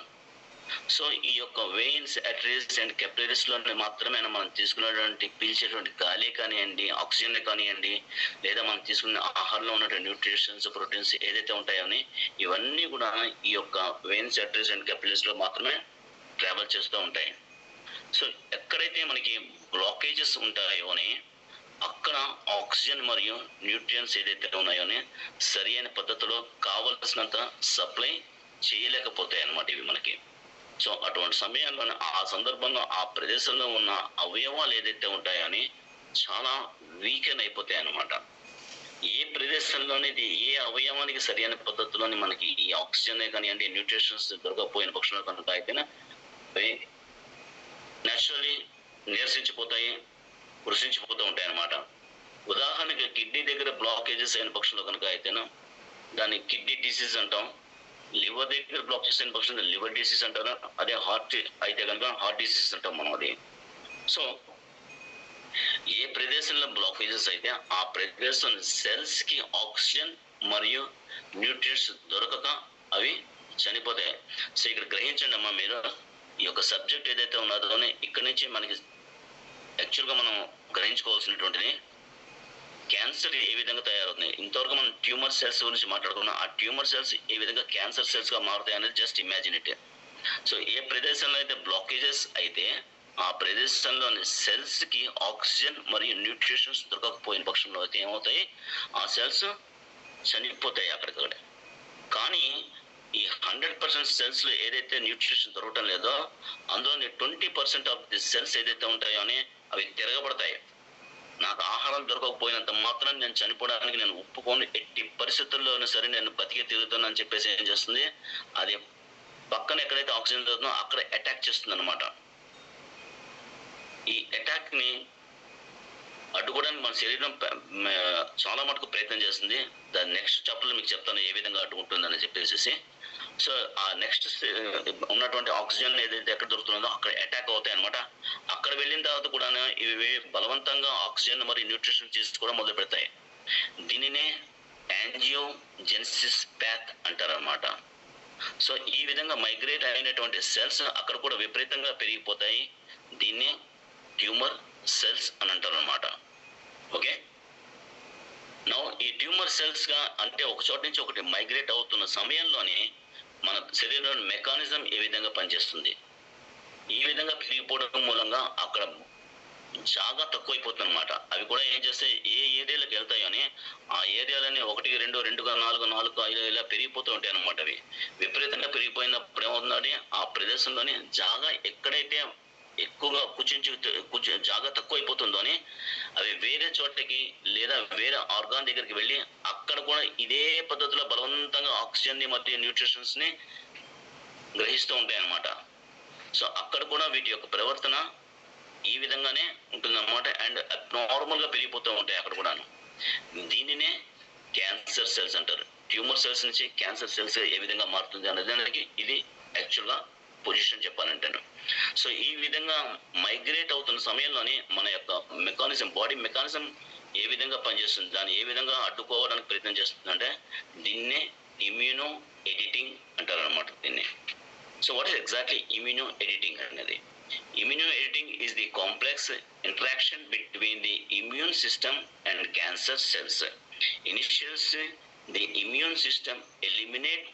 సో ఈ యొక్క వెయిన్స్, ఆర్టరీస్ అండ్ క్యాపిలరీస్లో మాత్రమే మనం తీసుకునేటువంటి పీల్చేటువంటి గాలి కానివ్వండి, ఆక్సిజన్ కానివ్వండి, లేదా మనం తీసుకునే ఆహారంలో ఉన్నటువంటి న్యూట్రిషన్స్, ప్రోటీన్స్ ఏదైతే ఉంటాయో ఇవన్నీ కూడా ఈ యొక్క వెయిన్స్, ఆర్టరీస్ అండ్ క్యాపిలరీస్లో మాత్రమే ట్రావెల్ చేస్తూ ఉంటాయి. సో ఎక్కడైతే మనకి బ్లాకేజెస్ ఉంటాయో అని అక్కడ ఆక్సిజన్ మరియు న్యూట్రియన్స్ ఏదైతే ఉన్నాయో సరి అయిన పద్ధతిలో కావలసినంత సప్లై చేయలేకపోతాయి అన్నమాట ఇవి మనకి. సో అటువంటి సమయంలో ఆ సందర్భంలో ఆ ప్రదేశంలో ఉన్న అవయవాలు ఏదైతే ఉంటాయో అని చాలా వీకెన్ అయిపోతాయి అన్నమాట. ఏ ప్రదేశంలోనేది ఏ అవయవానికి సరైన పద్ధతిలోని మనకి ఈ ఆక్సిజన్ కానివ్వండి, న్యూట్రిషన్స్ దొరకకపోయిన పక్షంలో కనుక అయితేనే నేచురల్లీ నీరసించిపోతాయి, కృషించిపోతూ ఉంటాయి అన్నమాట. ఉదాహరణకి కిడ్నీ దగ్గర బ్లాకేజెస్ అయిన పక్షంలో కనుక అయితేనే దాన్ని కిడ్నీ డిసీజ్ అంటాం. లివర్ దగ్గర బ్లాకేజెస్ అయిన పక్షంలో లివర్ డిసీజ్ అంటారు. అదే హార్ట్ అయితే కనుక హార్ట్ డిసీజ్ అంటాం మనం అది. సో ఏ ప్రదేశంలో బ్లాకేజెస్ అయితే ఆ ప్రదేశం సెల్స్ కి ఆక్సిజన్ మరియు న్యూట్రియంట్స్ దొరకక అవి చనిపోతాయి. సో ఇక్కడ గ్రహించండి అమ్మా మీరు, ఈ యొక్క సబ్జెక్ట్ ఏదైతే ఉన్నదో ఇక్కడ నుంచి మనకి యాక్చువల్గా మనం గ్రహించుకోవాల్సినటువంటిది క్యాన్సర్ ఏ విధంగా తయారవుతుంది. ఇంతవరకు మనం ట్యూమర్ సెల్స్ గురించి మాట్లాడుకున్నాం. ఆ ట్యూమర్ సెల్స్ ఏ విధంగా క్యాన్సర్ సెల్స్ గా మారుతాయి అనేది జస్ట్ ఇమాజిన్ ఇట్. సో ఏ ప్రదేశంలో అయితే బ్లాకేజెస్ అయితే ఆ ప్రదేశంలోని సెల్స్ కి ఆక్సిజన్ మరియు న్యూట్రిషన్స్ దొరకకపోయిన పక్షంలో అయితే ఏమవుతాయి, ఆ సెల్స్ చనిపోతాయి అక్కడికక్కడ. కానీ ఈ 100% సెల్స్ లో ఏదైతే న్యూట్రిషన్ దొరకటం లేదో అందులోని 20% ఆఫ్ ది సెల్స్ ఏదైతే ఉంటాయో అని అవి తిరగబడతాయి. నాకు ఆహారం దొరకకపోయినంత మాత్రం నేను చనిపోవడానికి నేను ఒప్పుకొని ఎట్టి పరిస్థితుల్లోనూ సరే నేను బతికే తిరుగుతానని చెప్పేసి ఏం చేస్తుంది, అది పక్కన ఎక్కడైతే ఆక్సిజన్ దొరుకుతుందో అక్కడ అటాక్ చేస్తుంది అనమాట. ఈ అటాక్ ని అడ్డుకోవడానికి మన శరీరం చాలా మటుకు ప్రయత్నం చేస్తుంది. దాని నెక్స్ట్ చాప్టర్లో మీకు చెప్తాను ఏ విధంగా అడ్డుకుంటుందని చెప్పేసి. సో ఆ నెక్స్ట్ ఉన్నటువంటి ఆక్సిజన్ ఏదైతే ఎక్కడ దొరుకుతుందో అక్కడ అటాక్ అవుతాయి అనమాట. అక్కడ వెళ్ళిన తర్వాత కూడా ఇవి బలవంతంగా ఆక్సిజన్ మరియు న్యూట్రిషన్ తీసుకోవడం మొదలు పెడతాయి. దీనినే యాంజియోజెనిసిస్ ప్యాత్ అంటారు అనమాట. సో ఈ విధంగా మైగ్రేట్ అయినటువంటి సెల్స్ అక్కడ కూడా విపరీతంగా పెరిగిపోతాయి. దీన్ని ట్యూమర్ సెల్స్ అని అంటారు అనమాట. ఓకే, నౌ ఈ ట్యూమర్ సెల్స్ గా అంటే ఒక చోట నుంచి ఒకటి మైగ్రేట్ అవుతున్న సమయంలోనే మన శరీరంలోని మెకానిజం ఏ విధంగా పనిచేస్తుంది. ఈ విధంగా పెరిగిపోవడం మూలంగా అక్కడ జాగా తక్కువైపోతుంది అనమాట. అవి కూడా ఏం చేస్తాయి, ఏ ఏరియాలకు వెళ్తాయో అని ఆ ఏరియాలని 1, 2, 2గా 4, 4, 5 ఇలా పెరిగిపోతూ ఉంటాయి అనమాట. అవి విపరీతంగా పెరిగిపోయినప్పుడు ఏమవుతుందంటే ఆ ప్రదేశంలోని జాగా ఎక్కడైతే ఎక్కువగా జాగా తక్కువైపోతుందో అని అవి వేరే చోటకి లేదా వేరే ఆర్గాన్ దగ్గరికి వెళ్ళి అక్కడ కూడా ఇదే పద్ధతిలో బలవంతంగా ఆక్సిజన్ ని మరియు న్యూట్రిషన్స్ ని గ్రహిస్తూ ఉంటాయి అన్నమాట. సో అక్కడ కూడా వీటి యొక్క ప్రవర్తన ఈ విధంగానే ఉంటుందన్నమాట. అండ్ నార్మల్ గా పెరిగిపోతూ ఉంటాయి అక్కడ కూడాను. దీనినే క్యాన్సర్ సెల్స్ అంటారు. ట్యూమర్ సెల్స్ నుంచి క్యాన్సర్ సెల్స్ ఏ విధంగా మారుతుంది అనేది ఇది యాక్చువల్ గా పొజిషన్ చెప్పాలంటాను. సో ఈ విధంగా మైగ్రేట్ అవుతున్న సమయంలోనే మన యొక్క మెకానిజం, బాడీ మెకానిజం ఏ విధంగా పనిచేస్తుంది, దాన్ని ఏ విధంగా అడ్డుకోవడానికి ప్రయత్నం చేస్తుంది అంటే దీన్నే ఇమ్యూనో ఎడిటింగ్ అంటారు అనమాట దీన్ని. So what is exactly immuno editing అనేది? Immuno editing is the complex interaction between the immune system and cancer cells. Initials the immune system eliminate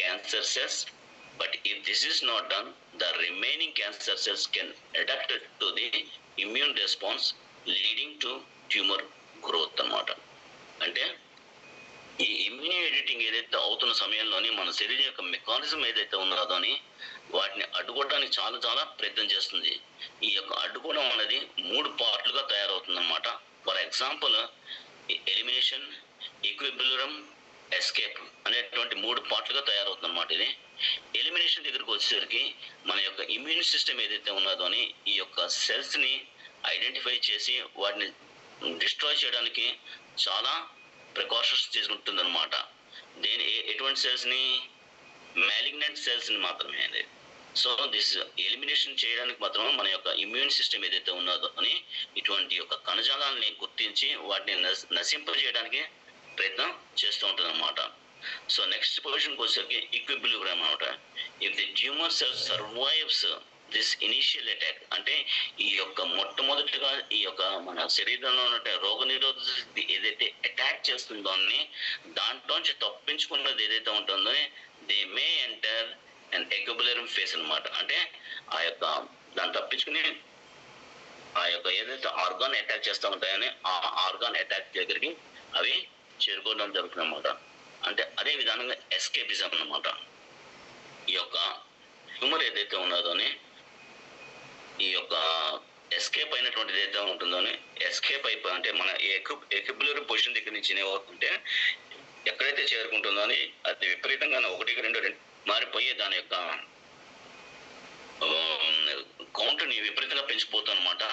cancer cells. But if this is not done, the remaining cancer cells can adapt to the immune response, leading to tumor growth అన్నమాట. అంటే ఈ immune editing ఏదైతే అవుతున్న సమయంలోనే మన శరీరం యొక్క mechanism ఏదైతే ఉన్నదో అని వాటిని అడ్డుకోవడానికి చాలా చాలా ప్రయత్నం చేస్తుంది. ఈ యొక్క అడ్డుకోవడం అనేది 3 పార్ట్లుగా తయారవుతుంది అన్నమాట. For example elimination, equilibrium, escape అనేటువంటి 3 పార్ట్లుగా తయారవుతుంది అన్నమాట. ఇది ఎలిమినేషన్ దగ్గరకు వచ్చేసరికి మన యొక్క ఇమ్యూన్ సిస్టమ్ ఏదైతే ఉన్నదో అని ఈ యొక్క సెల్స్ ని ఐడెంటిఫై చేసి వాటిని డిస్ట్రాయ్ చేయడానికి చాలా ప్రికాషన్స్ తీసుకుంటుంది అనమాట. ఎటువంటి సెల్స్ ని? మ్యాలిగ్నెంట్ సెల్స్ ని మాత్రమే అనేది. సో దిస్ ఎలిమినేషన్ చేయడానికి మాత్రమే మన యొక్క ఇమ్యూన్ సిస్టమ్ ఏదైతే ఉన్నదో అని ఇటువంటి యొక్క కణజాలాన్ని గుర్తించి వాటిని నశింపజేయడానికి ప్రయత్నం చేస్తూ ఉంటుంది అనమాట. సో నెక్స్ట్ పొజిషన్కి వచ్చేసరికి ఈక్విలిబ్రియం అనమాట. If the tumour cell survives this initial attack, అంటే ఈ యొక్క మొట్టమొదటిగా ఈ యొక్క మన శరీరంలో ఉన్న రోగ నిరోధక ఏదైతే అటాక్ చేస్తుందో అని దాంట్లోంచి తప్పించుకున్నది ఏదైతే ఉంటుందో they may enter and equilibrium face అనమాట. అంటే ఆ యొక్క దాన్ని తప్పించుకుని ఆ యొక్క ఏదైతే ఆర్గాన్ అటాక్ చేస్తూ ఉంటాయని ఆ ఆర్గాన్ అటాక్ దగ్గరికి అవి చేరుకోవడం జరుగుతుంది అన్నమాట. అంటే అదే విధానంగా ఎస్కేపిజం అన్నమాట. ఈ యొక్క ట్యూమర్ ఏదైతే ఉన్నదో ఈ యొక్క ఎస్కేప్ అయినటువంటిది ఏదైతే ఉంటుందో ఎస్కేప్ అయిపోయి అంటే మన ఈక్విలిబ్రియం పొజిషన్ దగ్గర నుంచి ఏమవుతుంటే ఎక్కడైతే చేరుకుంటుందో అని అది విపరీతంగా 1, 2 మారిపోయి దాని యొక్క కౌంట్ని విపరీతంగా పెంచిపోతుంది అనమాట.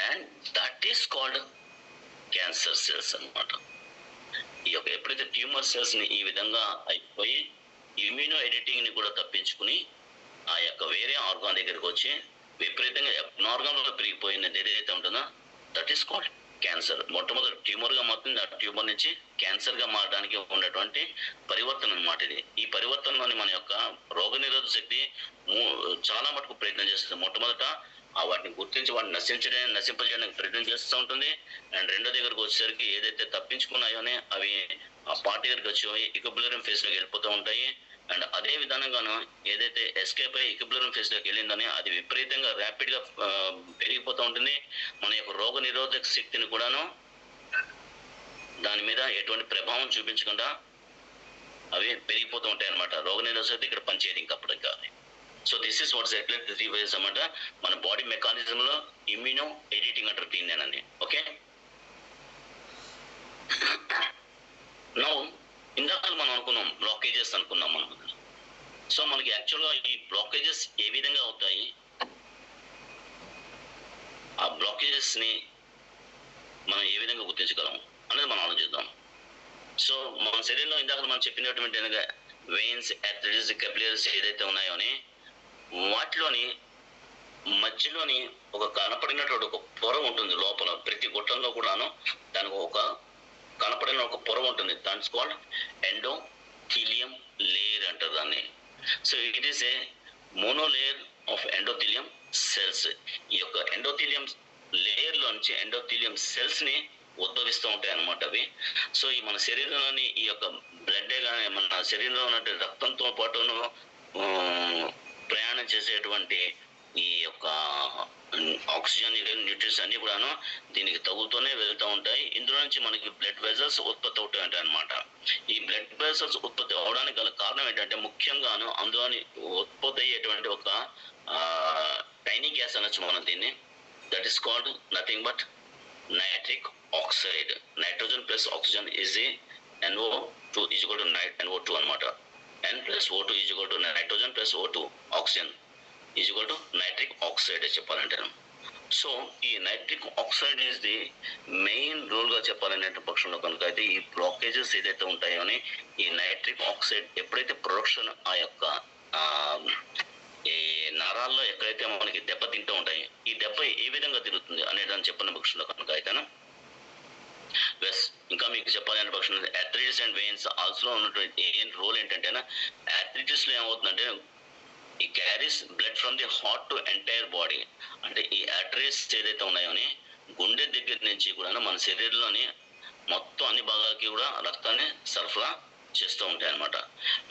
And that is called cancer cells అనమాట. ఈ యొక్క ఎప్పుడైతే ట్యూమర్ సెల్స్ ని ఈ విధంగా అయిపోయి ఇమ్యూనో ఎడిటింగ్ ని కూడా తప్పించుకుని ఆ యొక్క వేరే ఆర్గాన్ దగ్గరికి వచ్చి విపరీతంగా అబ్నార్మల్ గా పెరిగిపోయినది ఏదైతే ఉంటుందో దట్ ఈస్ కాల్డ్ క్యాన్సర్. మొట్టమొదటి ట్యూమర్ గా మారుతుంది. ఆ ట్యూమర్ నుంచి క్యాన్సర్ గా మారడానికి ఉన్నటువంటి పరివర్తన అనమాట ఇది. ఈ పరివర్తనలోని మన యొక్క రోగ నిరోధక శక్తి చాలా మటుకు ప్రయత్నం చేస్తుంది. మొట్టమొదట ఆ వాటిని గుర్తించి వాటిని నశింపజేయడానికి ప్రయత్నం చేస్తూ ఉంటుంది. అండ్ రెండో దగ్గరకు వచ్చేసరికి ఏదైతే తప్పించుకున్నాయోనే అవి ఆ పార్టీ దగ్గరికి వచ్చి ఈక్విలిబ్రియం ఫేజ్ లోకి వెళ్ళిపోతూ ఉంటాయి. అండ్ అదే విధానంగాను ఏదైతే ఎస్కేప్ అయ్యి ఈక్విలిబ్రియం ఫేజ్ లోకి వెళ్ళిందని అది విపరీతంగా ర్యాపిడ్ గా పెరిగిపోతూ ఉంటుంది. మన యొక్క రోగ నిరోధక శక్తిని కూడాను దాని మీద ఎటువంటి ప్రభావం చూపించకుండా అవి పెరిగిపోతూ ఉంటాయి అన్నమాట. రోగ నిరోధక శక్తి ఇక్కడ పనిచేయదు ఇంకప్పుడు కాదు. సో దిస్ ఇస్ వాట్స్ ఎట్లెట్ రీవేస్ అన్నమాట. మన బాడీ మెకానిజం లో ఇమ్యూనో ఎడిటింగ్ అంటారు దీన్నేనండి. ఓకే, నౌ ఇందాక మనం అనుకున్నాం బ్లాకేజెస్ అనుకున్నాం మనం. సో మనకి యాక్చువల్గా ఈ బ్లాకేజెస్ ఏ విధంగా అవుతాయి, ఆ బ్లాకేజెస్ ని మనం ఏ విధంగా గుర్తించగలం అనేది మనం ఆలోచిద్దాం. సో మన శరీరంలో ఇందాక మనం చెప్పినటువంటి వెయిన్స్, ఆర్టరీస్, కెపిలరీస్ ఏదైతే ఉన్నాయో వాటిలోని మధ్యలోని ఒక కనపడినటువంటి ఒక పొర ఉంటుంది. లోపల ప్రతి గుట్టంలో కూడాను దానికి ఒక కనపడిన ఒక పొర ఉంటుంది. దాట్స్ కాల్డ్ ఎండోథీలియం లేయర్ అంటారు దాన్ని. So it is a monolayer of endothelium cells. ఈ యొక్క ఎండోథీలియం లేయర్ లోంచి ఎండోథీలియం సెల్స్ ని ఉద్భవిస్తూ ఉంటాయి అన్నమాట అవి. సో ఈ మన శరీరంలోని ఈ యొక్క బ్లడ్ కానీ మన శరీరంలో ఉన్నటువంటి రక్తంతో పాటును ప్రయాణం చేసేటువంటి ఈ యొక్క ఆక్సిజన్, న్యూట్రిన్స్ అన్ని కూడాను దీనికి తగులుతూనే వెళ్తూ ఉంటాయి. ఇందులో నుంచి మనకి బ్లడ్ వెజల్స్ ఉత్పత్తి అవుతాయి అన్నమాట. ఈ బ్లడ్ వెజల్స్ ఉత్పత్తి అవడానికి గల కారణం ఏంటంటే ముఖ్యంగాను అందులోని ఉత్పత్తి అయ్యేటువంటి ఒక టైనీ గ్యాస్ అనొచ్చు మనం దీన్ని. That is called nothing but nitric oxide. Nitrogen plus oxygen is a NO2 is equal to NO2 అనమాట. N plus O2 is equal to nitrogen plus O2 oxygen is equal to nitric oxide చెప్పాలంటే. So ఈ nitric oxide is the main role గా చెప్పాలనే పక్షంలో కనుక అయితే ఈ blockages ఏదైతే ఉంటాయో ఈ నైట్రిక్ ఆక్సైడ్ ఎప్పుడైతే ప్రొడక్షన్ ఆ యొక్క ఈ నరాల్లో ఎక్కడైతే మనకి దెబ్బ తింటూ ఉంటాయి, ఈ దెబ్బ ఏ విధంగా తిరుగుతుంది అనేదాన్ని చెప్పిన పక్షంలో కనుక అయితేనా ఇంకా మీకు చెప్పాలనే పక్షం ఆర్థరైటిస్ అండ్ వెయిన్స్ ఆల్సో ఉన్నటువంటి ఏం రోల్ ఏంటంటేనా, ఆర్థరైటిస్ లో ఏమవుతుందంటే ఈ carries blood from the heart to entire body. అంటే ఈ ఆర్థరైటిస్ ఏదైతే ఉన్నాయో గుండె దగ్గర నుంచి కూడా మన శరీరంలోని మొత్తం అన్ని భాగాలకి కూడా రక్తాన్ని సరఫరా చేస్తూ ఉంటాయి అన్నమాట.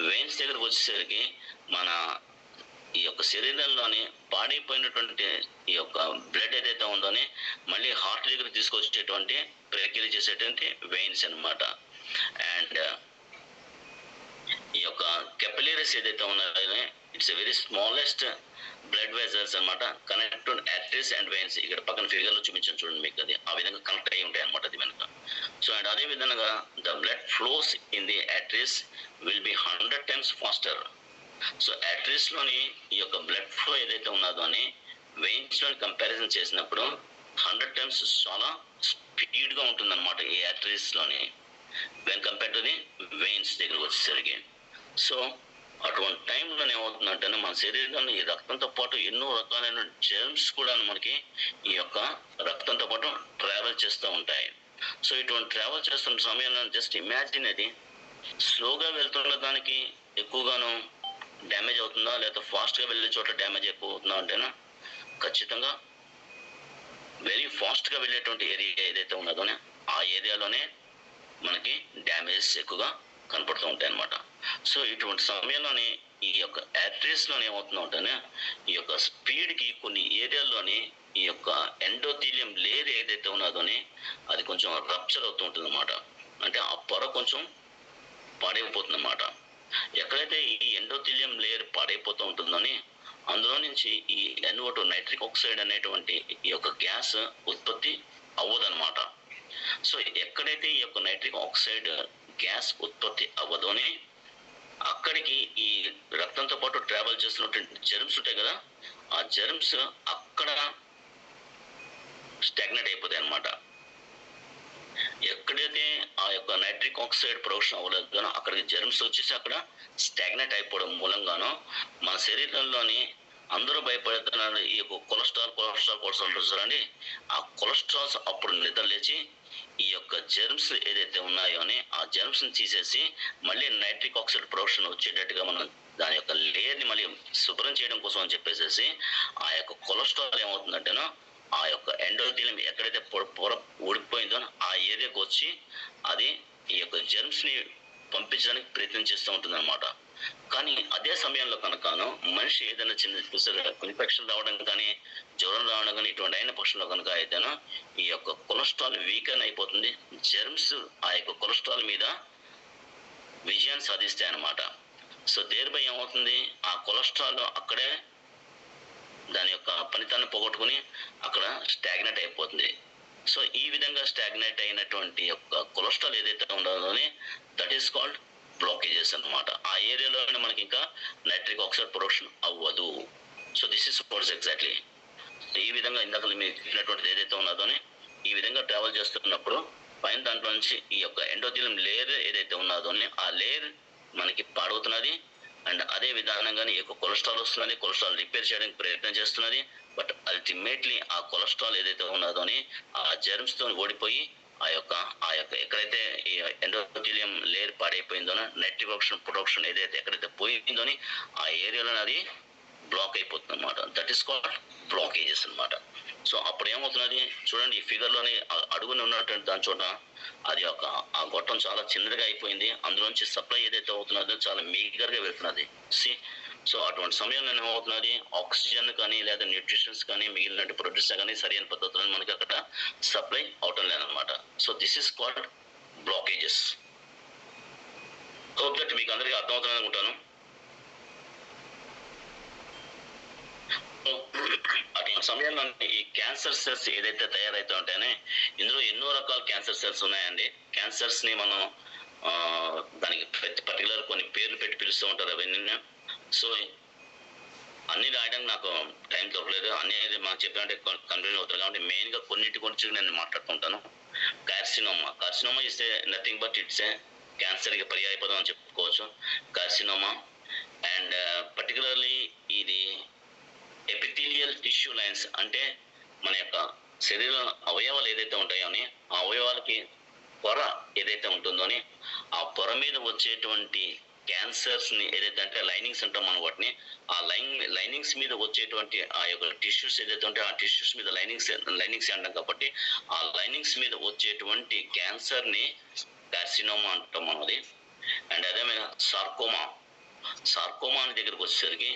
వెయిన్స్ దగ్గరకు వచ్చేసరికి మన ఈ యొక్క శరీరంలోని పాడైపోయినటువంటి ఈ యొక్క బ్లడ్ ఏదైతే ఉందో మళ్ళీ హార్ట్ దగ్గర తీసుకొచ్చేటువంటి ప్రక్రియ చేసేటువంటి వెయిన్స్ అన్నమాట. అండ్ ఈ యొక్క కెపిలరీస్ ఏదైతే ఉన్నాయో it's a very smallest blood vessels అనమాట, connect to arteries and veins. ఇక్కడ పక్కన ఫిగర్ లో చూపించాను చూడండి మీకు, అది ఆ విధంగా కనెక్ట్ అయ్యి ఉంటాయి అనమాట అది వెనుక. సో అండ్ అదే విధంగా the blood flows in the arteries will be 100 times faster. So arteries లోని ఈ యొక్క బ్లడ్ ఫ్లో ఏదైతే ఉన్నదో వెయిన్స్ లో కంపారిజన్ చేసినప్పుడు 100 times చాలా స్పీడ్ గా ఉంటుంది అనమాట ఈ ఆర్టరీస్ లోని when compare to the veins దగ్గరకు వచ్చేసరికి. సో అటువంటి టైంలో ఏమవుతుందంటే మన శరీరంలో ఈ రక్తంతో పాటు ఎన్నో రకాలైన జెర్మ్స్ కూడా మనకి ఈ యొక్క రక్తంతో పాటు ట్రావెల్ చేస్తూ ఉంటాయి. సో ఇటువంటి ట్రావెల్ చేస్తున్న సమయంలో జస్ట్ ఇమాజిన్ అది స్లోగా వెళ్తున్న దానికి ఎక్కువగాను డ్యామేజ్ అవుతుందా, లేదా ఫాస్ట్గా వెళ్ళే చోట డ్యామేజ్ ఎక్కువ అవుతుందా అంటేనా ఖచ్చితంగా వెరీ ఫాస్ట్గా వెళ్ళేటువంటి ఏరియా ఏదైతే ఉన్నదో ఆ ఏరియాలోనే మనకి డ్యామేజెస్ ఎక్కువగా కనపడుతూ ఉంటాయి అన్నమాట. సో ఇటువంటి సమయంలోనే ఈ యొక్క ఆర్టరీస్లోనే ఏమవుతుందంటే ఈ యొక్క స్పీడ్కి కొన్ని ఏరియాల్లోని ఈ యొక్క ఎండోథీలియం లేయర్ ఏదైతే ఉన్నదో అది కొంచెం రప్చర్ అవుతూ ఉంటుంది అన్నమాట. అంటే ఆ పొర కొంచెం పాడైపోతుంది అన్నమాట. ఎక్కడైతే ఈ ఎండోథీలియం లేయర్ పాడైపోతూ ఉంటుందని అందులో నుంచి ఈ NO2 నైట్రిక్ ఆక్సైడ్ అనేటువంటి ఈ యొక్క గ్యాస్ ఉత్పత్తి అవ్వదన్నమాట. సో ఎక్కడైతే ఈ యొక్క నైట్రిక్ ఆక్సైడ్ గ్యాస్ ఉత్పత్తి అవ్వదోని అక్కడికి ఈ రక్తంతో పాటు ట్రావెల్ చేస్తున్నటువంటి జెర్మ్స్ ఉంటాయి కదా, ఆ జెర్మ్స్ అక్కడ స్టాగ్నేట్ అయిపోతాయి అన్నమాట. ఎక్కడైతే ఆ యొక్క నైట్రిక్ ఆక్సైడ్ ప్రొడక్షన్ అవ్వలేదో అక్కడికి జెర్మ్స్ వచ్చేసి అక్కడ స్టాగ్నేట్ అయిపోవడం మూలంగాను మన శరీరంలోని అందరూ భయపడుతున్నారు ఈ యొక్క కొలెస్ట్రాల్ చూడండి, ఆ కొలెస్ట్రాల్స్ అప్పుడు నిద్ర లేచి ఈ యొక్క జెర్మ్స్ ఏదైతే ఉన్నాయోని ఆ జెర్మ్స్ ని తీసేసి మళ్ళీ నైట్రిక్ ఆక్సైడ్ ప్రొడక్షన్ వచ్చేటట్టుగా మనం దాని యొక్క లేయర్ ని మళ్ళీ శుభ్రం చేయడం కోసం అని చెప్పేసి ఆ యొక్క కొలెస్ట్రాల్ ఏమవుతుందంటేనో ఆ యొక్క ఎండోథీలియం ఎక్కడైతే పొర ఊడిపోయిందో ఆ ఏరియాకి వచ్చి అది ఈ యొక్క జెర్మ్స్ ని పంపించడానికి ప్రయత్నం చేస్తూ ఉంటుంది అనమాట. కానీ అదే సమయంలో కనుకను మనిషి ఏదైనా చిన్న ఇన్ఫెక్షన్ రావడం కానీ జ్వరం రావడం కానీ ఇటువంటి అయిన పక్షంలో కనుక అయితేనో ఈ యొక్క కొలెస్ట్రాల్ వీకెన్ అయిపోతుంది. జెర్మ్స్ ఆ యొక్క కొలెస్ట్రాల్ మీద విజయాన్ని సాధిస్తాయి అన్నమాట. సో దేనిపై ఏమవుతుంది, ఆ కొలెస్ట్రాల్ అక్కడే దాని యొక్క ఫలితాన్ని పోగొట్టుకుని అక్కడ స్టాగ్నేట్ అయిపోతుంది. సో ఈ విధంగా స్టాగ్నేట్ అయినటువంటి యొక్క కొలెస్ట్రాల్ ఏదైతే ఉండాలోని దట్ ఈస్ కాల్డ్ బ్లాకేజెస్ అన్నమాట. ఆ ఏరియాలోనే మనకి ఇంకా నైట్రిక్ ఆక్సైడ్ ప్రొడక్షన్ అవ్వదు. So this is watts exactly ఈ విధంగా ఇందాక మీరు చెప్పినటువంటిది ఏదైతే ఉన్నదోని ఈ విధంగా ట్రావెల్ చేస్తున్నప్పుడు పైన దాంట్లో నుంచి ఈ యొక్క ఎండోథీలియం లేయర్ ఏదైతే ఉన్నదోని ఆ లేయర్ మనకి పాడవుతున్నది. అండ్ అదే విధానంగానే ఈ యొక్క కొలెస్ట్రాల్ వస్తున్నది, కొలెస్ట్రాల్ రిపేర్ చేయడానికి ప్రయత్నం చేస్తున్నది. బట్ అల్టిమేట్లీ ఆ కొలెస్ట్రాల్ ఏదైతే ఉన్నదోని ఆ జెర్మ్స్ తో ఓడిపోయి ఆ యొక్క ఎక్కడైతే ఈ ఎండోథీలియం లేయర్ పాడైపోయిందోనో నైట్రిక్ ఆక్సైడ్ ప్రొడక్షన్ ఏదైతే ఎక్కడైతే పోయిందోని ఆ ఏరియాలో అది బ్లాక్ అయిపోతుంది అనమాట. దట్ ఈస్ కాల్డ్ బ్లాకేజెస్ అనమాట. సో అప్పుడు ఏమవుతున్నది చూడండి, ఈ ఫిగర్ లోని అడుగుని ఉన్నటువంటి దాని చోట అది ఒక ఆ గొట్టం చాలా చిన్నదిగా అయిపోయింది. అందులోంచి సప్లై ఏదైతే అవుతున్నదో చాలా మీగర్ గా వెళ్తున్నది. సో అటువంటి సమయంలో ఏమవుతున్నది, ఆక్సిజన్ కానీ లేదా న్యూట్రిషన్స్ కానీ మిగిలిన ప్రొడ్యూస్ కానీ సరైన పద్ధతిలో మనకి అక్కడ సప్లై అవటం లేదనమాట. So this is called blockages. Hope that మీకు అందరికీ అర్థమవుతుంది అనుకుంటాను. అటువంటి సమయంలో ఈ క్యాన్సర్ సెల్స్ ఏదైతే తయారైతే ఉంటాయని ఇందులో ఎన్నో రకాల క్యాన్సర్ సెల్స్ ఉన్నాయండి. క్యాన్సర్స్ ని మనం దానికి పర్టికులర్ కొన్ని పేర్లు పెట్టి పిలుస్తూ ఉంటారు అవన్నీ. సో అన్ని రాయడానికి నాకు టైం దొరకలేదు. అన్ని మనం చెప్పాలంటే కన్ఫ్యూజన్ అవుతారు కాబట్టి మెయిన్ గా కొన్నిటి గురించి నేను మాట్లాడుతుంటాను. Carcinoma is nothing but it's a cancer కి పర్యాయపదం అని చెప్పుకోవచ్చు. కార్సినోమా అండ్ పర్టికులర్లీ ఇది ఎపిథీలియల్ టిష్యూ లైన్స్ అంటే మన యొక్క శరీరం అవయవాలు ఏదైతే ఉంటాయో అని ఆ అవయవాలకి పొర ఏదైతే ఉంటుందో అని ఆ పొర మీద వచ్చేటువంటి క్యాన్సర్స్ ని ఏదైతే అంటే లైనింగ్స్ అంటాం మనం వాటిని, ఆ లైనింగ్స్ మీద వచ్చేటువంటి ఆ యొక్క టిష్యూస్ ఏదైతే ఉంటే ఆ టిష్యూస్ మీద లైనింగ్స్ అంటాం కాబట్టి ఆ లైనింగ్స్ మీద వచ్చేటువంటి క్యాన్సర్ ని కార్సినోమా అంటాం మనం అది. అండ్ అదే మీద సార్కోమా అనే దగ్గరకు వచ్చేసరికి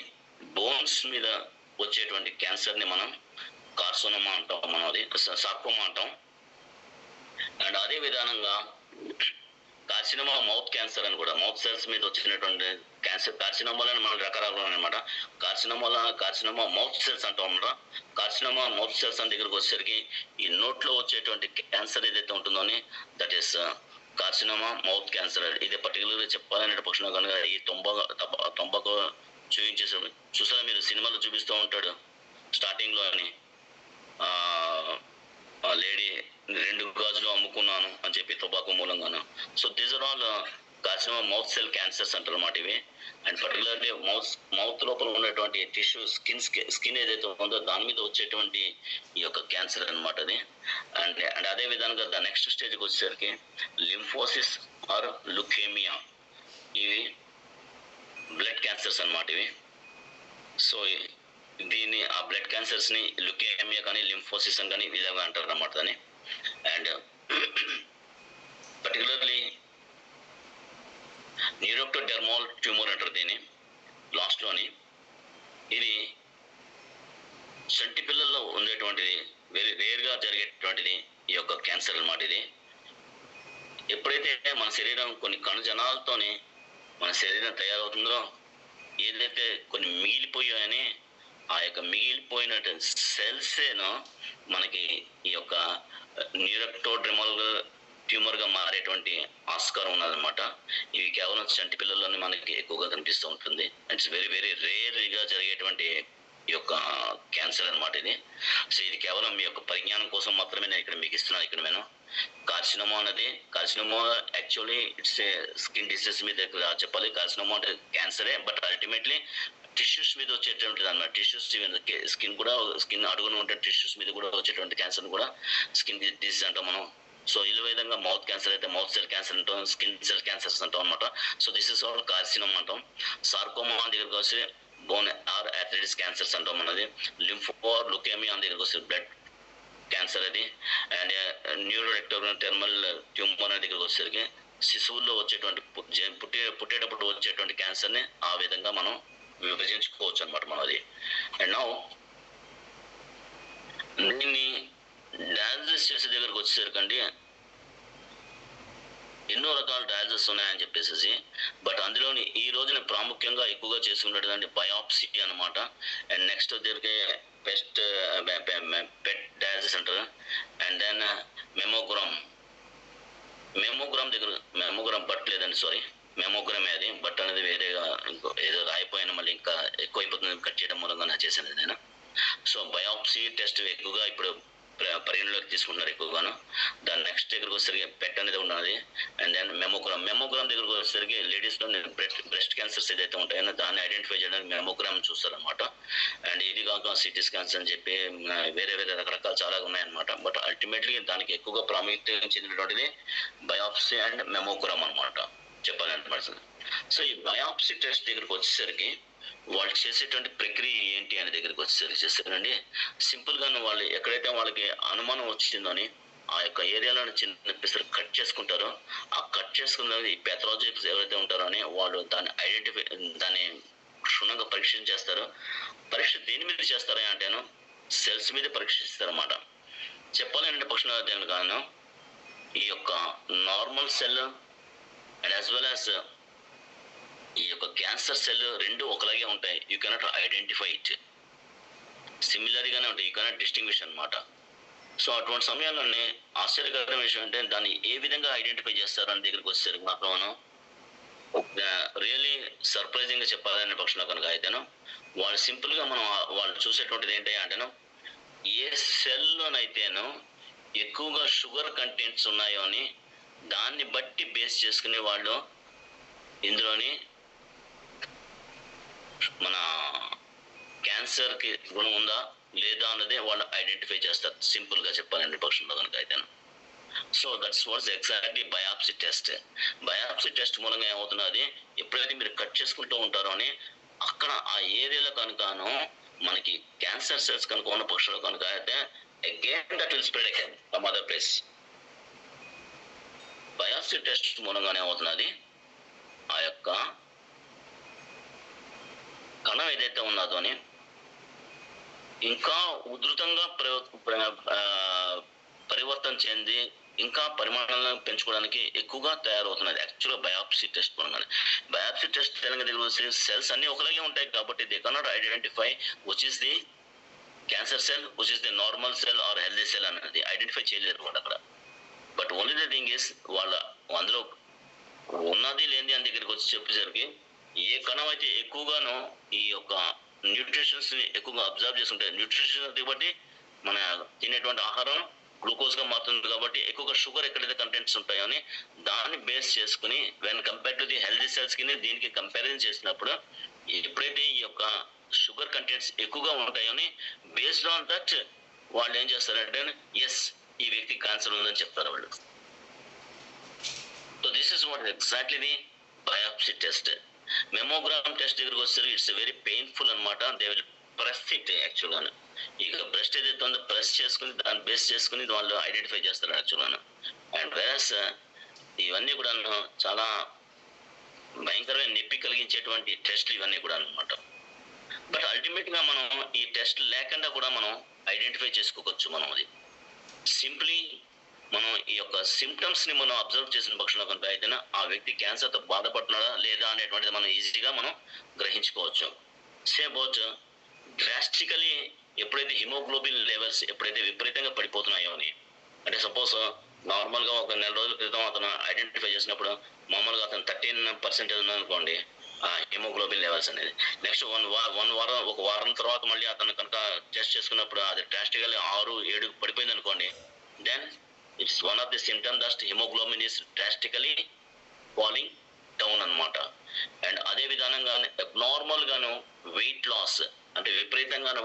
బోన్స్ మీద వచ్చేటువంటి క్యాన్సర్ ని మనం కార్సినోమా అంటాం, మనం అది సార్కోమా అంటాం. అండ్ అదే విధానంగా కార్సినోమా మౌత్ క్యాన్సర్ అని కూడా, మౌత్ సెల్స్ మీద వచ్చినటువంటి క్యాన్సర్ కార్సినోమాలని మన రకరకాలు అనమాట. కార్సినోమా మౌత్ సెల్స్ అంటాం అనమాట. కార్సినోమా మౌత్ సెల్స్ అని దగ్గరకు వచ్చేసరికి ఈ నోట్లో వచ్చేటువంటి క్యాన్సర్ ఏదైతే ఉంటుందో that is carcinoma mouth cancer. ఇది పర్టికులర్గా చెప్పాలనే పక్షంలో కనుక ఈ తొంబాకు చూసారా మీరు, సినిమాలో చూపిస్తూ ఉంటాడు స్టార్టింగ్ లో అని లేడీ 2 గాజులు అమ్ముకున్నాను అని చెప్పి టొబాకో మూలంగాను. So these are all carcinoma mouth cell cancers అంటారు అన్నమాట ఇవి. అండ్ పర్టికులర్లీ మౌత్ లోపల ఉన్నటువంటి టిష్యూ స్కిన్ ఏదైతే ఉందో దాని మీద వచ్చేటువంటి ఈ యొక్క క్యాన్సర్ అనమాట అది. అండ్ అదే విధంగా ద నెక్స్ట్ స్టేజ్కి వచ్చేసరికి లింఫోసిస్ ఆర్ లుకేమియా, ఇవి బ్లడ్ క్యాన్సర్స్ అన్నమాట ఇవి. సో దీన్ని ఆ బ్లడ్ క్యాన్సర్స్ ని లుకేమియా కానీ లింఫోసిస్ అని కానీ విధంగా అంటారు అన్నమాట దాన్ని. అండ్ పర్టికులర్లీ న్యూరోక్టోడెర్మల్ ట్యూమర్ అంటారు దీన్ని లాస్ట్ లోని. ఇది చంటి పిల్లల్లో ఉండేటువంటిది, వెరీ రేర్ గా జరిగేటువంటిది ఈ యొక్క క్యాన్సర్ అన్నమాట ఇది. ఎప్పుడైతే మన శరీరం కొన్ని కణజనాలతోని మన శరీరం తయారవుతుందో, ఏదైతే కొన్ని మిగిలిపోయాయని ఆ యొక్క మిగిలిపోయిన సెల్సేనో మనకి ఈ యొక్క న్యూరోక్టోడెర్మల్ ట్యూమర్ గా మారేటువంటి ఆస్కారం ఉన్నదన్నమాట. ఇవి కేవలం చంటి పిల్లల్లోనే మనకి ఎక్కువగా కనిపిస్తూ ఉంటుంది. ఇట్స్ వెరీ వెరీ రేర్గా జరిగేటువంటి ఈ యొక్క క్యాన్సర్ అనమాట ఇది. సో ఇది కేవలం మీ యొక్క పరిజ్ఞానం కోసం మాత్రమే నేను ఇక్కడ మీకు ఇస్తున్నాను. ఇక్కడ నేను carcinoma actually it's a skin disease మీద చెప్పాలి. కార్సినోమా అంటే క్యాన్సరే, బట్ అల్టిమేట్లీ టిష్యూస్ మీద వచ్చేటువంటిది అన్నమాట. టిష్యూస్ స్కిన్ అడుగున ఉంటే టిష్యూస్ మీద కూడా వచ్చేటువంటి క్యాన్సర్ కూడా స్కిన్ డిసీజ్ అంటాం మనం. సో ఈ విధంగా మౌత్ క్యాన్సర్ అయితే మౌత్ సెల్ క్యాన్సర్ అంటాం, స్కిన్ సెల్ క్యాన్సర్స్ అంటాం అనమాట. So this is all carcinoma అంటాం. సార్కోమా దగ్గరికి వస్తే బోన్ ఆర్ ఆర్థరైటిస్ క్యాన్సర్స్ అంటాం మనది. లింఫో ఆర్ లుకేమియా దగ్గరికి వస్తే బ్లడ్ క్యాన్సర్ అది. అండ్ న్యూరోరెక్టోటర్మల్ ట్యూమర్ అనే దగ్గరికి వచ్చేసరికి శిశువుల్లో వచ్చేటువంటి పుట్టేటప్పుడు వచ్చేటువంటి క్యాన్సర్ని ఆ విధంగా మనం విభజించుకోవచ్చు అనమాట మనది. అండ్ నౌ దీన్ని డయాలసిస్ చేసే దగ్గరకు వచ్చేసరికండి ఎన్నో రకాల డయాలసిస్ ఉన్నాయని చెప్పేసి, బట్ అందులోని ఈ రోజున ప్రాముఖ్యంగా ఎక్కువగా చేసుకున్నటువంటి బయాప్సీ అనమాట. అండ్ నెక్స్ట్ దగ్గరికి పెట్ డయాలసిస్ అంటారు. అండ్ దెన్ మెమోగ్రామ్ దగ్గర మెమోగ్రామ్ బట్ లేదండి, సారీ మెమోగ్రామ్ అది, బట్ అనేది వేరేగా ఇంకో ఏదో రాయిపోయిన మళ్ళీ ఇంకా ఎక్కువ అయిపోతుంది కట్ చేయడం మూలంగా నా చేశాను నేను. సో బయాప్సీ టెస్ట్ ఎక్కువగా ఇప్పుడు పరిగణలోకి తీసుకుంటున్నారు ఎక్కువగాను. దాని నెక్స్ట్ దగ్గరకు వచ్చేసరికి పెట్ అనేది ఉన్నది. అండ్ దెన్ మెమోగ్రామ్ దగ్గరకు వచ్చేసరికి లేడీస్లో బ్రెస్ట్ క్యాన్సర్స్ ఏదైతే ఉంటాయో దాన్ని ఐడెంటిఫై చేయడానికి మెమోగ్రామ్ చూస్తారనమాట. అండ్ ఇది కాక సిటీ స్కాన్స్ అని చెప్పి వేరే రకరకాల చాలా ఉన్నాయన్నమాట. బట్ అల్టిమేట్లీ దానికి ఎక్కువగా ప్రాముఖ్యత చెందినటువంటిది బయాప్సీ అండ్ మెమోగ్రామ్ అనమాట చెప్పాలన్నమాట. సో ఈ బయాప్సీ టెస్ట్ దగ్గరకు వచ్చేసరికి వాళ్ళు చేసేటువంటి ప్రక్రియ ఏంటి అనే దగ్గరికి వచ్చేసరికి చేస్తారండి. సింపుల్గా వాళ్ళు ఎక్కడైతే వాళ్ళకి అనుమానం వచ్చిందని ఆ యొక్క ఏరియాలో చిన్న పిసరు కట్ చేసుకుంటారో, ఆ కట్ చేసుకున్నది పెథాలజిస్ట్ ఎవరైతే ఉంటారో అని వాళ్ళు దాన్ని క్షుణ్ణంగా పరీక్ష చేస్తారు. పరీక్ష దేని మీద చేస్తారా అంటేను సెల్స్ మీద పరీక్షిస్తారన్నమాట. చెప్పాలంటే పక్షుల దేని కాను ఈ యొక్క normal cell and as well as ఈ యొక్క క్యాన్సర్ సెల్ రెండు ఒకలాగే ఉంటాయి. యూ కెనాట్ ఐడెంటిఫై ఇట్, సిమిలర్గానే ఉంటాయి, యూ కెనాట్ డిస్టింగ్విష్ అనమాట. సో అటువంటి సమయాల్లోనే ఆశ్చర్యకరమైన విషయం అంటే దాన్ని ఏ విధంగా ఐడెంటిఫై చేస్తారు అని దగ్గరికి వచ్చేసరికి మాత్రం మనం రియలీ సర్ప్రైజింగ్గా చెప్పాలనే పక్షంలో కనుక అయితేను వాళ్ళు సింపుల్గా మనం వాళ్ళు చూసేటువంటిది ఏంటి అంటేను ఏ సెల్లోనైతేను ఎక్కువగా షుగర్ కంటెంట్స్ ఉన్నాయో అని దాన్ని బట్టి బేస్ చేసుకునే వాళ్ళు ఇందులోని మన క్యాన్సర్కి గుణం ఉందా లేదా అన్నదే వాళ్ళు ఐడెంటిఫై చేస్తారు సింపుల్గా చెప్పాలండి పక్షంలో కనుక అయితే. So that's watts exactly biopsy test. Biopsy test మూలంగా ఏమవుతున్నది, ఎప్పుడైతే మీరు కట్ చేసుకుంటూ ఉంటారో అని అక్కడ ఆ ఏరియాలో కనుకను మనకి క్యాన్సర్ సెల్స్ కనుక ఉన్న పక్షులు కనుక అయితే again that will spread again some other place. Biopsy test మూలంగానే అవుతున్నది ఆ యొక్క కణం ఏదైతే ఉన్నదో అని ఇంకా ఉధృతంగా పరివర్తన చెంది ఇంకా పరిమాణాలను పెంచుకోవడానికి ఎక్కువగా తయారవుతున్నది యాక్చువల్గా బయాప్సీ టెస్ట్ మూలంగానే. బయాప్సీ టెస్ట్ తెలంగాణ సెల్స్ అన్ని ఒకలాగే ఉంటాయి కాబట్టి they cannot identify which is the cancer cell, which is the normal cell or healthy cell అనేది ఐడెంటిఫై చేయలేరు వాళ్ళు అక్కడ. But only the thing is వాళ్ళ అందులో ఉన్నది లేని అని దగ్గరికి వచ్చి చెప్పేసరికి ఏ కణం అయితే ఎక్కువగానో ఈ యొక్క న్యూట్రిషన్స్ ని ఎక్కువగా అబ్జర్వ్ చేసుకుంటే న్యూట్రిషన్ బట్టి మన తినేటువంటి ఆహారం గ్లూకోజ్ గా మారుతుంది కాబట్టి ఎక్కువగా షుగర్ ఎక్కడైతే కంటెంట్స్ ఉంటాయో అని దాన్ని బేస్ చేసుకుని when compare to the healthy cells కి దీనికి కంపారిజన్ చేసినప్పుడు ఎప్పుడైతే ఈ యొక్క షుగర్ కంటెంట్స్ ఎక్కువగా ఉంటాయో అని బేస్డ్ ఆన్ దట్ వాళ్ళు ఏం చేస్తారంటే ఎస్ ఈ వ్యక్తి క్యాన్సర్ ఉందని చెప్తారు వాళ్ళు. So this is what exactly the biopsy test. Mammogram test దగ్గరికి వస్తారు ఇట్స్ వెరీ పెయిన్ఫుల్ అనమాట. దే విల్ ప్రెస్ ఇట్ యాక్చువల్గాను. ఇక బ్రెస్ట్ ఏదైతే ఉందో ప్రెస్ చేసుకుని దాన్ని బేస్ చేసుకుని వాళ్ళు ఐడెంటిఫై చేస్తారు యాక్చువల్గాను. అండ్ వేరస్ ఇవన్నీ కూడా చాలా భయంకరమైన నొప్పి కలిగించేటువంటి టెస్ట్లు ఇవన్నీ కూడా అనమాట. బట్ అల్టిమేట్గా మనం ఈ టెస్ట్ లేకుండా కూడా మనం ఐడెంటిఫై చేసుకోవచ్చు. మనం అది సింప్లీ మనం ఈ యొక్క సిమ్టమ్స్ ని మనం అబ్జర్వ్ చేసిన పక్షంలో కనుక అయితేనే ఆ వ్యక్తి క్యాన్సర్తో బాధపడుతున్నాడా లేదా అనేటువంటిది మనం ఈజీగా మనం గ్రహించుకోవచ్చు. సే అబౌట్ డ్రాస్టికలీ ఎప్పుడైతే హిమోగ్లోబిన్ లెవెల్స్ ఎప్పుడైతే విపరీతంగా పడిపోతున్నాయో అని అంటే సపోజ్ నార్మల్గా ఒక నెల రోజుల క్రితం అతను ఐడెంటిఫై చేసినప్పుడు మామూలుగా అతను 13% ఉందనుకోండి ఆ హిమోగ్లోబిన్ లెవెల్స్ అనేది. నెక్స్ట్ ఒక వారం తర్వాత మళ్ళీ అతను కనుక టెస్ట్ చేసుకున్నప్పుడు అది డ్రాస్టికల్లీ 6-7 పడిపోయింది అనుకోండి, then it's one of the symptom that haemoglobin is drastically falling down అనమాట. అండ్ అదే విధానంగా అబ్నార్మల్ గాను వెయిట్ లాస్ అంటే విపరీతంగాను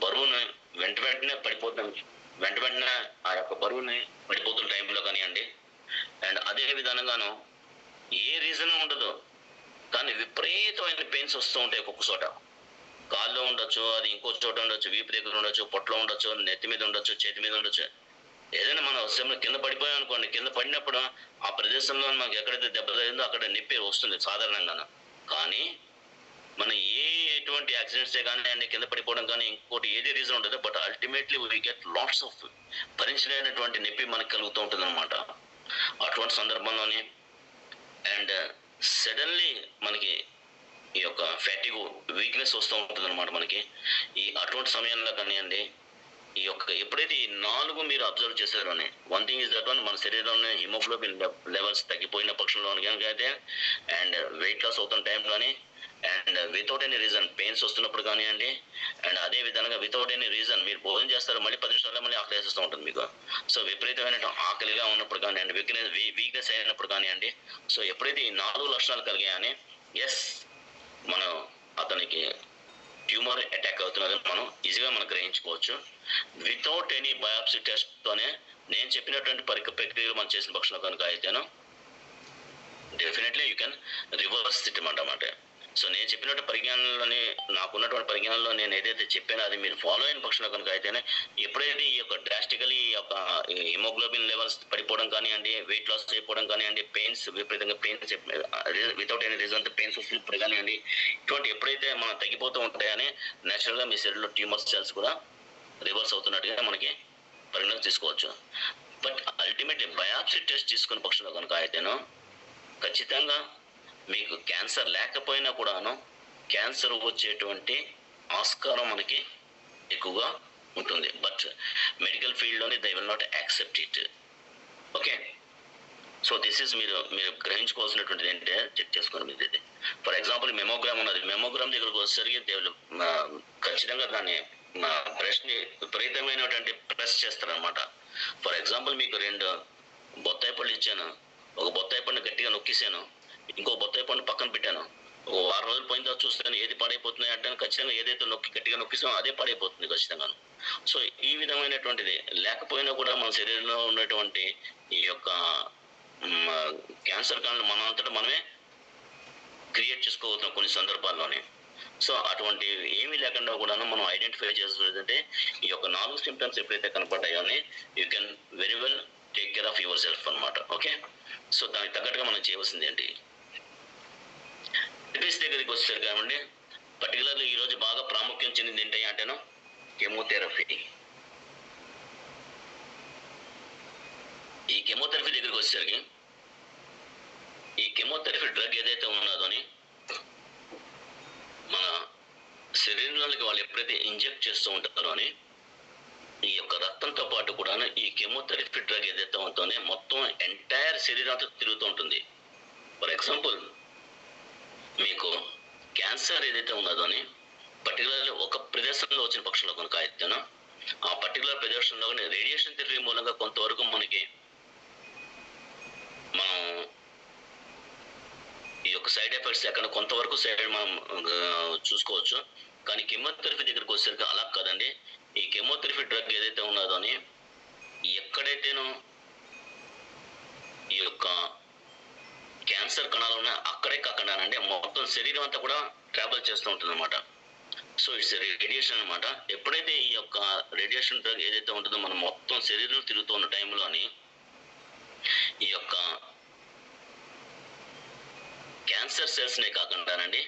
బరువును వెంటనే పడిపోతుంది, వెంటనే ఆ యొక్క బరువుని పడిపోతున్న టైంలో కానివ్వండి. అండ్ అదే విధానంగాను ఏ రీజన్ ఉండదు, కానీ విపరీతమైన పెయిన్స్ వస్తూ ఉంటాయి. ఒక్కొక్క చోట కాల్లో ఉండొచ్చు, అది ఇంకో చోట ఉండొచ్చు, వీపు దగ్గర ఉండొచ్చు, పొట్టలో ఉండొచ్చు, నెత్తి మీద ఉండొచ్చు, చేతి మీద ఉండొచ్చు. ఏదైనా మనం సమయంలో కింద పడిపోయాం అనుకోండి, కింద పడినప్పుడు ఆ ప్రదేశంలో మనకు ఎక్కడైతే దెబ్బ తగిలిందో అక్కడ నొప్పి వస్తుంది సాధారణంగాను. కానీ మనం ఎటువంటి యాక్సిడెంట్స్ కానీ కింద పడిపోవడం కానీ ఇంకోటి ఏది రీజన్ ఉండదు, but ultimately we get lots of భరించలేనటువంటి నొప్పి మనకు కలుగుతూ ఉంటుంది అనమాట. అటువంటి సందర్భంలోనే అండ్ సడన్లీ మనకి ఈ యొక్క ఫ్యాటిగో వీక్నెస్ వస్తూ ఉంటుంది అనమాట మనకి. అటువంటి సమయంలో కానివ్వండి, ఈ యొక్క ఎప్పుడైతే ఈ 4 మీరు అబ్జర్వ్ చేశారని, one thing is that one, మన శరీరంలో హిమోగ్లోబిన్ లెవెల్స్ తగ్గిపోయిన పక్షంలో కనుక అయితే, అండ్ వెయిట్ లాస్ అవుతున్న టైంలోని, and without any reason pains వస్తున్నప్పుడు కానివ్వండి, అండ్ అదే విధంగా వితౌట్ ఎనీ రీజన్ మీరు భోజనం చేస్తారు, మళ్ళీ 10 నిమిషాల్లో మళ్ళీ ఆకలి వేస్తూ ఉంటుంది మీకు. సో విపరీతమైన ఆకలిగా ఉన్నప్పుడు కానివ్వండి, వీక్నెస్ అయినప్పుడు కానివ్వండి, సో ఎప్పుడైతే ఈ 4 లక్షణాలు కలిగాయని, ఎస్ మనం అతనికి ట్యూమర్ అటాక్ అవుతున్నది మనం ఈజీగా మనం గ్రహించుకోవచ్చు. వితౌట్ ఎనీ బయాప్సీ టెస్ట్తోనే నేను చెప్పినటువంటి ప్రక్రియలు మనం చేసిన పక్షంలో కనుక అయితేను definitely you can reverse it అన్నమాట. సో నేను చెప్పినట్టు పరిజ్ఞానంలోనే, నాకున్నటువంటి పరిజ్ఞానంలో నేను ఏదైతే చెప్పానో అది మీరు ఫాలో అయిన పక్షంలో కనుక అయితేనే, ఎప్పుడైతే ఈ యొక్క డ్రాస్టికలీ ఈ యొక్క హిమోగ్లోబిన్ లెవెల్స్ పడిపోవడం కానివ్వండి, వెయిట్ లాస్ అయిపోవడం కానివ్వండి, పెయిన్స్ విపరీతంగా pains without any reason pains వస్తున్నప్పుడు కానివ్వండి, ఇటువంటి ఎప్పుడైతే మనం తగ్గిపోతూ ఉంటాయని నేచురల్గా మీ శరీరంలో ట్యూమర్ సెల్స్ కూడా రివర్స్ అవుతున్నట్టుగా మనకి పరిగణలోకి తీసుకోవచ్చు. బట్ అల్టిమేట్లీ బయాప్సీ టెస్ట్ తీసుకున్న పక్షంలో కనుక అయితేనో ఖచ్చితంగా మీకు క్యాన్సర్ లేకపోయినా కూడాను క్యాన్సర్ వచ్చేటువంటి ఆస్కారం మనకి ఎక్కువగా ఉంటుంది. బట్ మెడికల్ ఫీల్డ్లోనే they will not accept it. Okay, so this is మీరు గ్రహించుకోవాల్సినటువంటిది ఏంటంటే చెక్ చేసుకోండి మీరు. ఇది ఫర్ ఎగ్జాంపుల్ మెమోగ్రామ్ ఉన్నది, మెమోగ్రామ్ దగ్గరకు వచ్చేసరికి ఖచ్చితంగా దాన్ని బ్రష్ని విపరీతమైనటువంటి ప్రెస్ చేస్తారనమాట. ఫర్ ఎగ్జాంపుల్ మీకు 2 బొత్తాయి పళ్ళు ఇచ్చాను, ఒక బొత్తాయి పండు గట్టిగా నొక్కేసాను, ఇంకో బొత్తాయి పండు పక్కన పెట్టాను, ఒక 6 రోజులు పోయిన తర్వాత చూస్తాను ఏది పాడైపోతున్నాయి అంటే ఖచ్చితంగా ఏదైతే గట్టిగా నొక్కిస్తామో అదే పాడైపోతుంది ఖచ్చితంగాను. సో ఈ విధమైనటువంటిది లేకపోయినా కూడా మన శరీరంలో ఉన్నటువంటి ఈ యొక్క క్యాన్సర్ కానీ మన అంతటా మనమే క్రియేట్ చేసుకోగలుగుతాం కొన్ని సందర్భాల్లోనే. సో అటువంటి ఏమీ లేకుండా కూడా మనం ఐడెంటిఫై చేసేదంటే ఈ యొక్క 4 సిమ్టమ్స్ ఎప్పుడైతే కనపడ్డాయో you can very well take care of yourself అనమాట. ఓకే, సో దానికి తగ్గట్టుగా మనం చేయవలసింది ఏంటి, థెరపీస్ దగ్గరికి వచ్చేసరికి కావండి, పర్టికులర్లీ ఈరోజు బాగా ప్రాముఖ్యం చెందింది ఏంటి అంటేనో కెమోథెరపీ. ఈ కెమోథెరపీ దగ్గరికి వచ్చేసరికి ఈ కెమోథెరపీ డ్రగ్ ఏదైతే ఉన్నదోని మన శరీరంలోకి వాళ్ళు ఎప్పుడైతే ఇంజెక్ట్ చేస్తూ ఉంటారో అని ఈ యొక్క రక్తంతో పాటు కూడా ఈ కెమోథెరపీ డ్రగ్ ఏదైతే ఉంటుందో మొత్తం ఎంటైర్ శరీరంతో తిరుగుతూ ఉంటుంది. ఫర్ ఎగ్జాంపుల్ మీకు క్యాన్సర్ ఏదైతే ఉన్నదోని పర్టికులర్లీ ఒక ప్రదేశంలో వచ్చిన పక్షంలో కనుక అయితేనో ఆ పర్టికులర్ ప్రదేశంలో రేడియేషన్ థెరపీ మూలంగా కొంతవరకు మనకి మనం ఈ యొక్క సైడ్ ఎఫెక్ట్స్ ఎక్కడ కొంతవరకు సైడ్ మనం చూసుకోవచ్చు. కానీ కెమోథెరపీ దగ్గరికి వచ్చేసరికి అలా కాదండి. ఈ కెమోథెరపీ డ్రగ్ ఏదైతే ఉన్నదో అని ఎక్కడైతేనో ఈ యొక్క క్యాన్సర్ కణాలు ఉన్నాయి అక్కడే కాకుండానండి మొత్తం శరీరం అంతా కూడా ట్రావెల్ చేస్తూ ఉంటుంది అనమాట. సో ఇట్స్ రేడియేషన్ అనమాట. ఎప్పుడైతే ఈ యొక్క రేడియేషన్ డ్రగ్ ఏదైతే ఉంటుందో మనం మొత్తం శరీరం తిరుగుతూ ఉన్న టైంలోని ఈ యొక్క క్యాన్సర్ సెల్స్నే కాకుండానండి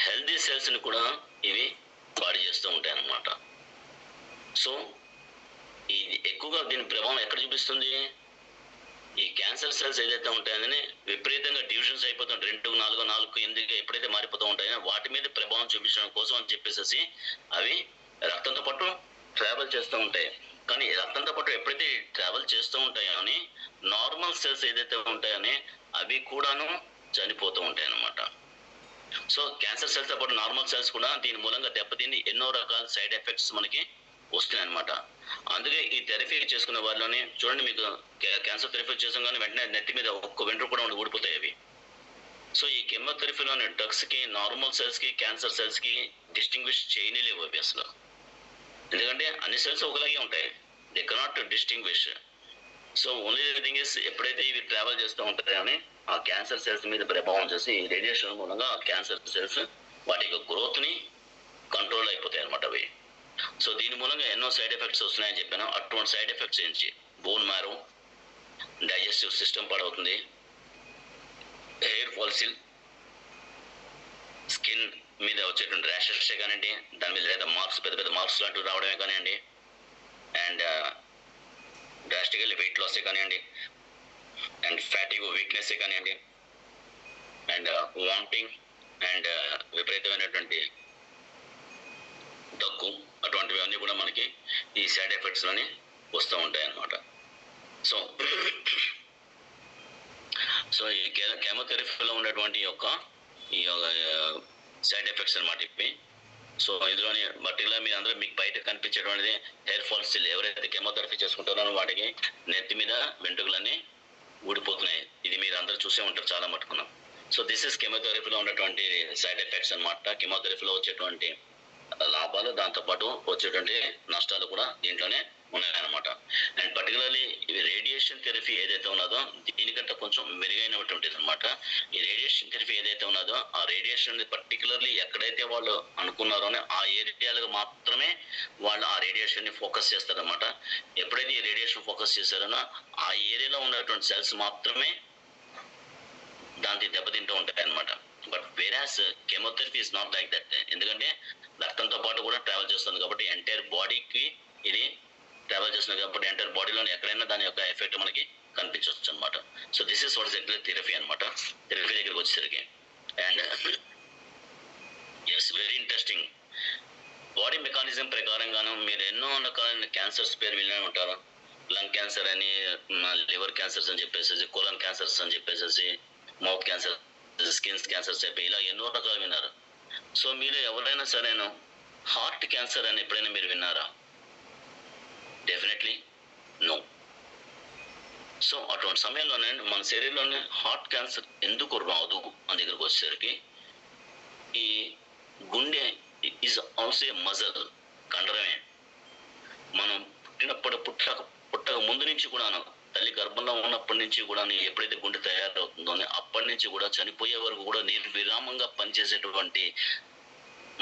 హెల్దీ సెల్స్ని కూడా ఇవి పాడు చేస్తూ ఉంటాయి అన్నమాట. సో ఇది ఎక్కువగా దీని ప్రభావం ఎక్కడ చూపిస్తుంది, ఈ క్యాన్సర్ సెల్స్ ఏదైతే ఉంటాయని విపరీతంగా డివిజన్స్ అయిపోతుంటాయి, 2, 4, 4, 8 ఎప్పుడైతే మారిపోతూ ఉంటాయో వాటి మీద ప్రభావం చూపించడం కోసం అని చెప్పేసి అవి రక్తంతో పాటు ట్రావెల్ చేస్తూ ఉంటాయి. కానీ రక్తంతో పాటు ఎప్పుడైతే ట్రావెల్ చేస్తూ ఉంటాయో అని నార్మల్ సెల్స్ ఏదైతే ఉంటాయని అవి కూడాను చనిపోతూ ఉంటాయి అన్నమాట. సో క్యాన్సర్ సెల్స్తో పాటు నార్మల్ సెల్స్ కూడా దీని మూలంగా దెబ్బతిని ఎన్నో రకాల సైడ్ ఎఫెక్ట్స్ మనకి వస్తున్నాయి అనమాట. అందుకే ఈ థెరపీ చేసుకున్న వాళ్ళని చూడండి, మీకు క్యాన్సర్ థెరపీ చేసాం కానీ వెంటనే నెట్టి మీద ఒక్క వెంట్రుక కూడా ఊడిపోతాయి అవి. సో ఈ కెమోథెరపీలోని డ్రగ్స్కి నార్మల్ సెల్స్కి క్యాన్సర్ సెల్స్కి డిస్టింగ్విష్ చేయలేవు అవి అసలు. ఎందుకంటే అన్ని సెల్స్ ఒకలాగే ఉంటాయి, they cannot distinguish. So only thing is ఎప్పుడైతే ఇవి ట్రావెల్ చేస్తూ ఉంటాయో అని ఆ క్యాన్సర్ సెల్స్ మీద ప్రభావం చేసి రేడియేషన్ మూలంగా ఆ క్యాన్సర్ సెల్స్ వాటి యొక్క గ్రోత్ ని కంట్రోల్ అయిపోతాయి అనమాట అవి. సో దీని మూలంగా ఎన్నో సైడ్ ఎఫెక్ట్స్ వస్తున్నాయని చెప్పాను. అటువంటి సైడ్ ఎఫెక్ట్స్ ఏంటి? బోన్ మ్యారో, డైజెస్టివ్ సిస్టమ్ పాడవుతుంది, హెయిర్ ఫాల్సిల్, స్కిన్ మీద వచ్చేటువంటి ర్యాషెస్ కానివ్వండి, దాని మీద లేదా మార్క్స్, పెద్ద పెద్ద మార్క్స్ లాంటివి రావడమే కానివ్వండి, అండ్ డ్రాస్టికల్లీ వెయిట్ లాస్ కానివ్వండి, అండ్ ఫ్యాటిగో వీక్నెస్ కానివ్వండి, అండ్ వామిటింగ్, అండ్ విపరీతమైనటువంటి దగ్గు, అటువంటివి అన్నీ కూడా మనకి ఈ సైడ్ ఎఫెక్ట్స్ లోని వస్తూ ఉంటాయి అన్నమాట. సో ఈ కెమోథెరపీలో ఉన్నటువంటి ఈ సైడ్ ఎఫెక్ట్స్ అనమాట ఇవి. సో ఇందులోని పర్టికులర్ మీరు అందరూ మీకు బయట కనిపించేటువంటిది హెయిర్ ఫాల్స్. ఎవరైతే కెమోథెరపీ చేసుకుంటారో వాటికి నెత్తి మీద వెంట్రుకలన్నీ ఊడిపోతున్నాయి. ఇది మీరు అందరూ చూసే ఉంటారు చాలా మట్టుకున్నాం. సో దిస్ ఇస్ కెమోథెరపీలో ఉన్నటువంటి సైడ్ ఎఫెక్ట్స్ అనమాట. కెమోథెరపీలో వచ్చేటువంటి లాభాలు, దాంతోపాటు వచ్చేటువంటి నష్టాలు కూడా దీంట్లోనే ఉన్నాయన్నమాట. అండ్ పర్టికులర్లీ రేడియేషన్ థెరపీ ఏదైతే ఉన్నదో దీనికంటే కొంచెం మెరుగైనటువంటిది అనమాట. ఈ రేడియేషన్ థెరపీ ఏదైతే ఉన్నదో ఆ రేడియేషన్ పర్టికులర్లీ ఎక్కడైతే వాళ్ళు అనుకున్నారో ఆ ఏరియాలకు మాత్రమే వాళ్ళు ఆ రేడియేషన్ ని ఫోకస్ చేస్తారనమాట. ఎప్పుడైతే ఈ రేడియేషన్ ఫోకస్ చేశారో ఆ ఏరియాలో ఉన్నటువంటి సెల్స్ మాత్రమే దానికి దెబ్బతింటూ ఉంటాయి అనమాట. But వేరాస్ chemotherapy is not like that. ఎందుకంటే రక్తంతో పాటు కూడా ట్రావెల్ చేస్తుంది కాబట్టి ఎంటైర్ బాడీకి ఇది ట్రావెల్ చేస్తుంది కాబట్టి ఎంటైర్ బాడీలో ఎక్కడైనా దాని యొక్క ఎఫెక్ట్ మనకి కనిపించవచ్చు అనమాట. So this is what is exactly therapy అనమాట. థెరపీ దగ్గరికి వచ్చేసరికి and yes very interesting. Body mechanism ప్రకారంగాను మీరు ఎన్నో రకాలైన క్యాన్సర్స్ పేరు వినే ఉంటారు. లంగ్ క్యాన్సర్ అని, లివర్ క్యాన్సర్స్ అని చెప్పేసి, కోలన్ క్యాన్సర్స్ అని చెప్పేసి, మౌత్ క్యాన్సర్, స్కిన్ క్యాన్సర్స్ చెప్పి ఇలా ఎన్నో రకాలు విన్నారు. సో మీరు ఎవరైనా సరేను హార్ట్ క్యాన్సర్ అని ఎప్పుడైనా మీరు విన్నారా? Definitely no. సో అటువంటి సమయంలోనే మన శరీరంలోనే హార్ట్ క్యాన్సర్ ఎందుకు రాదు అని దగ్గరకు వచ్చేసరికి ఈ గుండె ఈజ్ ఆల్సో ఏ మజల్, కండరమే. మనం పుట్టక ముందు నుంచి కూడాను, తల్లి గర్భంలో ఉన్నప్పటి నుంచి కూడా ఎప్పుడైతే గుండె తయారవుతుందో అప్పటి నుంచి కూడా చనిపోయే వరకు కూడా నిర్విరామంగా పనిచేసేటువంటి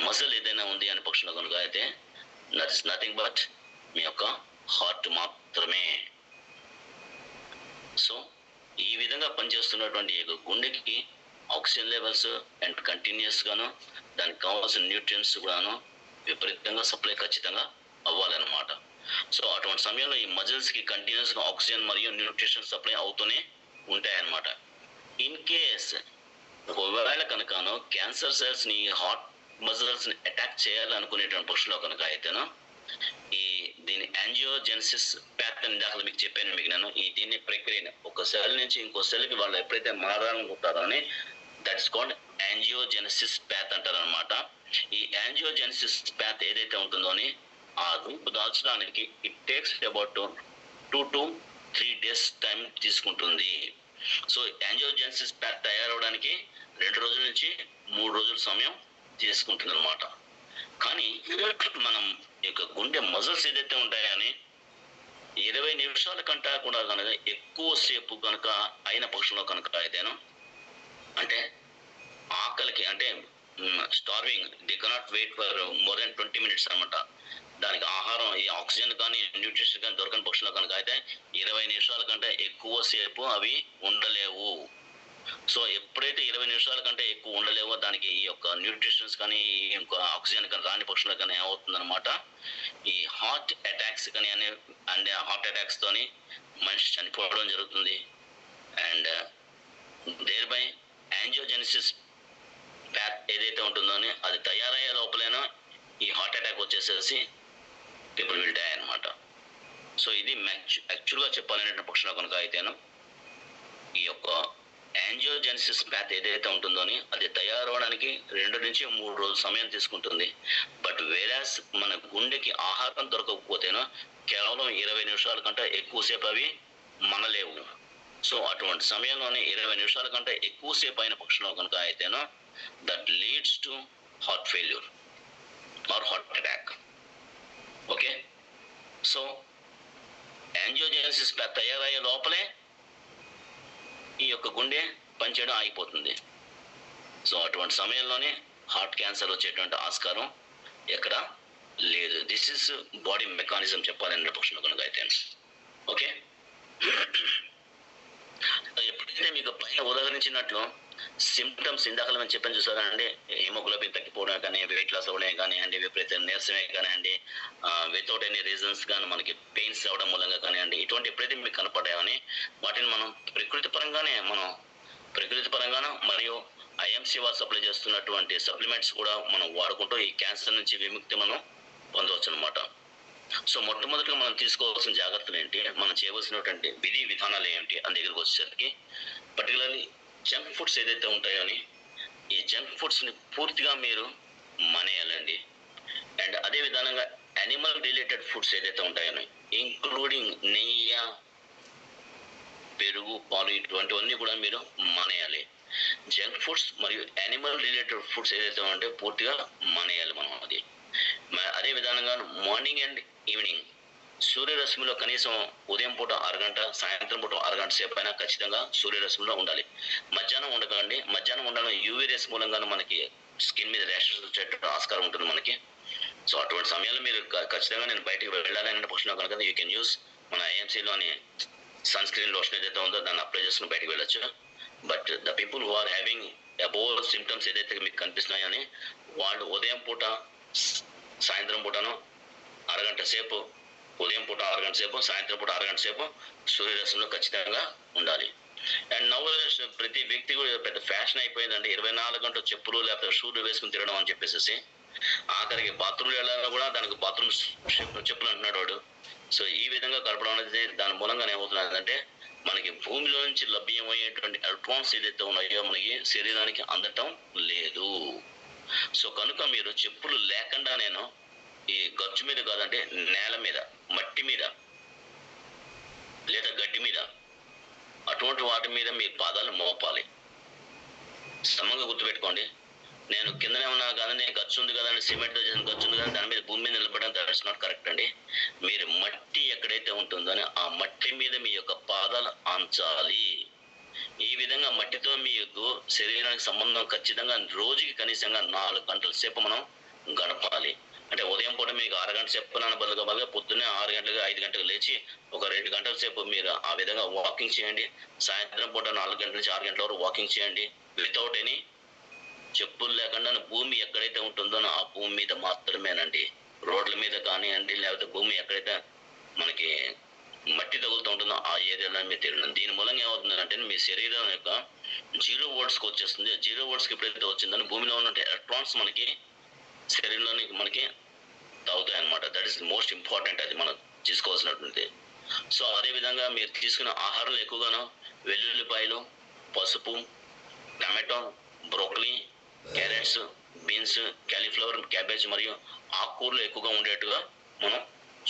మజల్ ఏదైనా ఉంది అని పక్షంలో కనుక అయితే దట్ ఇస్ నథింగ్ బట్ మీ యొక్క హార్ట్ మాత్రమే. సో ఈ విధంగా పనిచేస్తున్నటువంటి గుండెకి ఆక్సిజన్ లెవెల్స్ అండ్ కంటిన్యూస్ గాను దానికి కావాల్సిన న్యూట్రియన్స్ కూడాను విపరీతంగా సప్లై ఖచ్చితంగా అవ్వాలన్నమాట. సో అటువంటి సమయంలో ఈ మజిల్స్ కి కంటిన్యూస్ గా ఆక్సిజన్ మరియు న్యూట్రిషన్ సప్లై అవుతూనే ఉంటాయన్నమాట. ఇన్ కేస్ ఒకవేళ కనుకను క్యాన్సర్ సెల్స్ ని హార్ట్ మజిల్స్ ని అటాక్ చేయాలనుకునేటువంటి పక్షులో కనుక అయితేను దీని యాంజియోజెనసిస్ ప్యాటర్న్ దాఖలు మీకు చెప్పాను మీకు నేను. దీన్ని ప్రక్రియను ఒక సెల్ నుంచి ఇంకో సెల్ కి వాళ్ళు ఎప్పుడైతే మారాలనుకుంటారో అని దట్స్ కాల్డ్ యాంజియోజెనసిస్ ప్యాత్ అంటారు అనమాట. ఈ యాంజియోజెనసిస్ ప్యాత్ ఏదైతే ఉంటుందో అని ఆ రూపు దాల్చడానికి it takes about 2 to 3 days time తీసుకుంటుంది. సో యాంజియోజెనసిస్ ప్యాత్ తయారవడానికి 2 రోజుల నుంచి 3 రోజుల సమయం తీసుకుంటుంది అనమాట. కానీ మనం యొక్క గుండె మజిల్స్ ఏదైతే ఉంటాయని 20 నిమిషాల కంటే కూడా కనుక ఎక్కువ సేపు కనుక అయిన పక్షంలో కనుక అయితేను అంటే ఆకలికి అంటే starving, they cannot wait for more then 20 minutes అనమాట. దానికి ఆహారం, ఈ ఆక్సిజన్ కానీ న్యూట్రిషన్ కానీ దొరకని పక్షుల్లో కనుక అయితే 20 నిమిషాల కంటే ఎక్కువ సేపు అవి ఉండలేవు. సో ఎప్పుడైతే 20 నిమిషాల కంటే ఎక్కువ ఉండలేవో దానికి ఈ యొక్క న్యూట్రిషన్స్ కానీ ఇంకా ఆక్సిజన్ కానీ రాని పక్షులకు కానీ ఏమవుతుందన్నమాట, ఈ హార్ట్ అటాక్స్ కానీ అండ్ హార్ట్ అటాక్స్ తోని మనిషి చనిపోవడం జరుగుతుంది. అండ్ దేర్ బై యాంజియోజెనసిస్ ప్యాత్ ఏదైతే ఉంటుందో అది తయారయ్యే లోపలేనో ఈ హార్ట్ అటాక్ వచ్చేసేసి పీపుల్ విల్ డై అనమాట. సో ఇది యాక్చువల్గా చెప్పాలనే పక్షులు కనుక అయితేను ఈ యొక్క యాంజియోజెనసిస్ ప్యాత్ ఏదైతే ఉంటుందో అది తయారవడానికి 2 నుంచి 3 రోజుల సమయం తీసుకుంటుంది. బట్ వేరాస్ మన గుండెకి ఆహారం దొరకకపోతేనో కేవలం 20 నిమిషాల కంటే ఎక్కువసేపు అవి మనలేవు. సో అటువంటి సమయంలోనే 20 నిమిషాల కంటే ఎక్కువసేపు అయిన పక్షులు కనుక అయితేనో that leads to heart failure or heart attack. Okay, so angiogenesis తయారయ్యే లోపలే ఈ యొక్క గుండె పనిచేయడం ఆగిపోతుంది. సో అటువంటి సమయంలోనే హార్ట్ క్యాన్సర్ వచ్చేటువంటి ఆస్కారం ఎక్కడ లేదు. దిస్ ఇస్ బాడీ మెకానిజం చెప్పాలనే పక్షంలో కనుక అయితే. ఓకే, ఎప్పుడైతే మీకు పైన ఉదాహరించినట్లు సిమ్టమ్స్ ఇందాక మేము చెప్పని చూసారా అండి, హిమోగ్లోబిన్ తగ్గిపోవడం కానీ, వెయిట్ లాస్ అవ్వడం కానివ్వండి, విపరీత నీరసమే కానివ్వండి, వితౌట్ ఎనీ రీజన్స్ కానీ మనకి పెయిన్స్ అవ్వడం మూలంగా కానివ్వండి, ఇటువంటి ఎప్పుడైతే మీకు కనపడ్డాయని వాటిని మనం ప్రకృతి పరంగాను మరియు ఐఎంసీ వారు సప్లై చేస్తున్నటువంటి సప్లిమెంట్స్ కూడా మనం వాడుకుంటూ ఈ క్యాన్సర్ నుంచి విముక్తి మనం పొందవచ్చు అనమాట. సో మొట్టమొదటిగా మనం తీసుకోవాల్సిన జాగ్రత్తలు ఏంటి, మనం చేయవలసినటువంటి విధి విధానాలు ఏంటి అని దగ్గరికి వచ్చేసరికి పర్టికులర్లీ జంక్ ఫుడ్స్ ఏదైతే ఉంటాయో ఈ జంక్ ఫుడ్స్ని పూర్తిగా మీరు మానేయాలండి. అండ్ అదే విధానంగా యానిమల్ రిలేటెడ్ ఫుడ్స్ ఏదైతే ఉంటాయో ఇంక్లూడింగ్ నెయ్యి, పెరుగు, పాలు ఇటువంటివన్నీ కూడా మీరు మానేయాలి. జంక్ ఫుడ్స్ మరియు యానిమల్ రిలేటెడ్ ఫుడ్స్ ఏదైతే ఉంటే పూర్తిగా మానేయాలి మనం. అది అదే విధానంగా మార్నింగ్ అండ్ ఈవినింగ్ సూర్యరశ్మిలో కనీసం ఉదయం పూట 6 గంట, సాయంత్రం పూట 6 గంట సేపు అయినా ఖచ్చితంగా సూర్యరశ్మిలో ఉండాలి. మధ్యాహ్నం ఉండకండి. మధ్యాహ్నం ఉండడం యూవీ రేస్ మూలంగానే మనకి స్కిన్ మీద ర్యాషెస్ వచ్చే ఆస్కారం ఉంటుంది మనకి. సో అటువంటి సమయంలో మీరు ఖచ్చితంగా నేను బయటకు వెళ్ళాలనే పక్షంలో కనుక యూ కెన్ యూస్ మన ఐఎంసీలోని సన్ స్క్రీన్ లోషన్ ఏదైతే ఉందో దాన్ని అప్లై చేసుకుని బయటకు వెళ్ళొచ్చు. But the people who are having above symptoms ఏదైతే మీకు కనిపిస్తున్నాయో అని వాళ్ళు ఉదయం పూట, సాయంత్రం పూటను 6 గంట సేపు, ఉదయం పూట 6 గంట సేపు, సాయంత్రం పూట 6 గంట సేపు సూర్యరశ్మిలో ఖచ్చితంగా ఉండాలి. అండ్ నవ్వు ప్రతి వ్యక్తి కూడా పెద్ద ఫ్యాషన్ అయిపోయిందండి. 24 గంటలు చెప్పులు లేకపోతే షూలు వేసుకుని తిరగడం అని చెప్పేసి. ఆఖరికి బాత్రూమ్లో వెళ్ళాలని కూడా దానికి బాత్రూమ్ చెప్పులు అంటున్నాడు వాడు. సో ఈ విధంగా గడపడం అనేది దాని మూలంగా ఏమవుతున్నదంటే మనకి భూమిలో నుంచి లభ్యమయ్యేటువంటి ఎలక్ట్రాన్స్ ఏదైతే ఉన్నాయో మనకి శరీరానికి అందటం లేదు. సో కనుక మీరు చెప్పులు లేకుండా నేను ఈ గచ్చు మీద కాదంటే నేల మీద, మట్టి మీద లేదా గడ్డి మీద అటువంటి వాటి మీద మీ పాదాలు మోపాలి. సమంగా గుర్తుపెట్టుకోండి. నేను కిందనే ఉన్నా కదండి, గచ్చు ఉంది కదండి, సిమెంట్తో చేసిన గచ్చు ఉంది కదండి, దాని మీద భూమి మీద నిలబడడం దట్స్ నాట్ కరెక్ట్ అండి. మీరు మట్టి ఎక్కడైతే ఉంటుందో ఆ మట్టి మీద మీ యొక్క పాదాలు ఆంచాలి. ఈ విధంగా మట్టితో మీ యొక్క శరీరానికి సంబంధం ఖచ్చితంగా రోజుకి కనీసంగా 4 గంటల సేపు మనం గడపాలి. అంటే ఉదయం పూట మీకు 6 గంటల సేపు బదులుగా పొద్దున్నే 6 గంటలకు 5 గంటలకు లేచి ఒక 2 గంటల సేపు మీరు ఆ విధంగా వాకింగ్ చేయండి. సాయంత్రం పూట 4 గంటల నుంచి 6 గంటల వరకు వాకింగ్ చేయండి వితౌట్ ఎనీ చెప్పులు లేకుండా. భూమి ఎక్కడైతే ఉంటుందో ఆ భూమి మీద మాత్రమేనండి, రోడ్ల మీద కానివ్వండి లేకపోతే భూమి ఎక్కడైతే మనకి మట్టి తగులుతూ ఉంటుందో ఆ ఏరియాలో మీరు తిరగడం. దీని మూలంగా ఏమవుతుందంటే మీ శరీరం యొక్క 0 వోల్ట్స్కి వచ్చేస్తుంది. 0 వోల్ట్స్కి ఎప్పుడైతే వచ్చిందని భూమిలో ఉన్న ఎలక్ట్రాన్స్ మనకి శరీరంలోని మనకి తాగుతాయి అనమాట. దట్ ఈస్ మోస్ట్ ఇంపార్టెంట్, అది మనం తీసుకోవాల్సినటువంటి. సో అదేవిధంగా మీరు తీసుకున్న ఆహారాలు ఎక్కువగాను వెల్లుల్లిపాయలు, పసుపు, tomato, broccoli, carrots, beans, cauliflower, cabbage మరియు ఆకుకూరలు ఎక్కువగా ఉండేట్టుగా మనం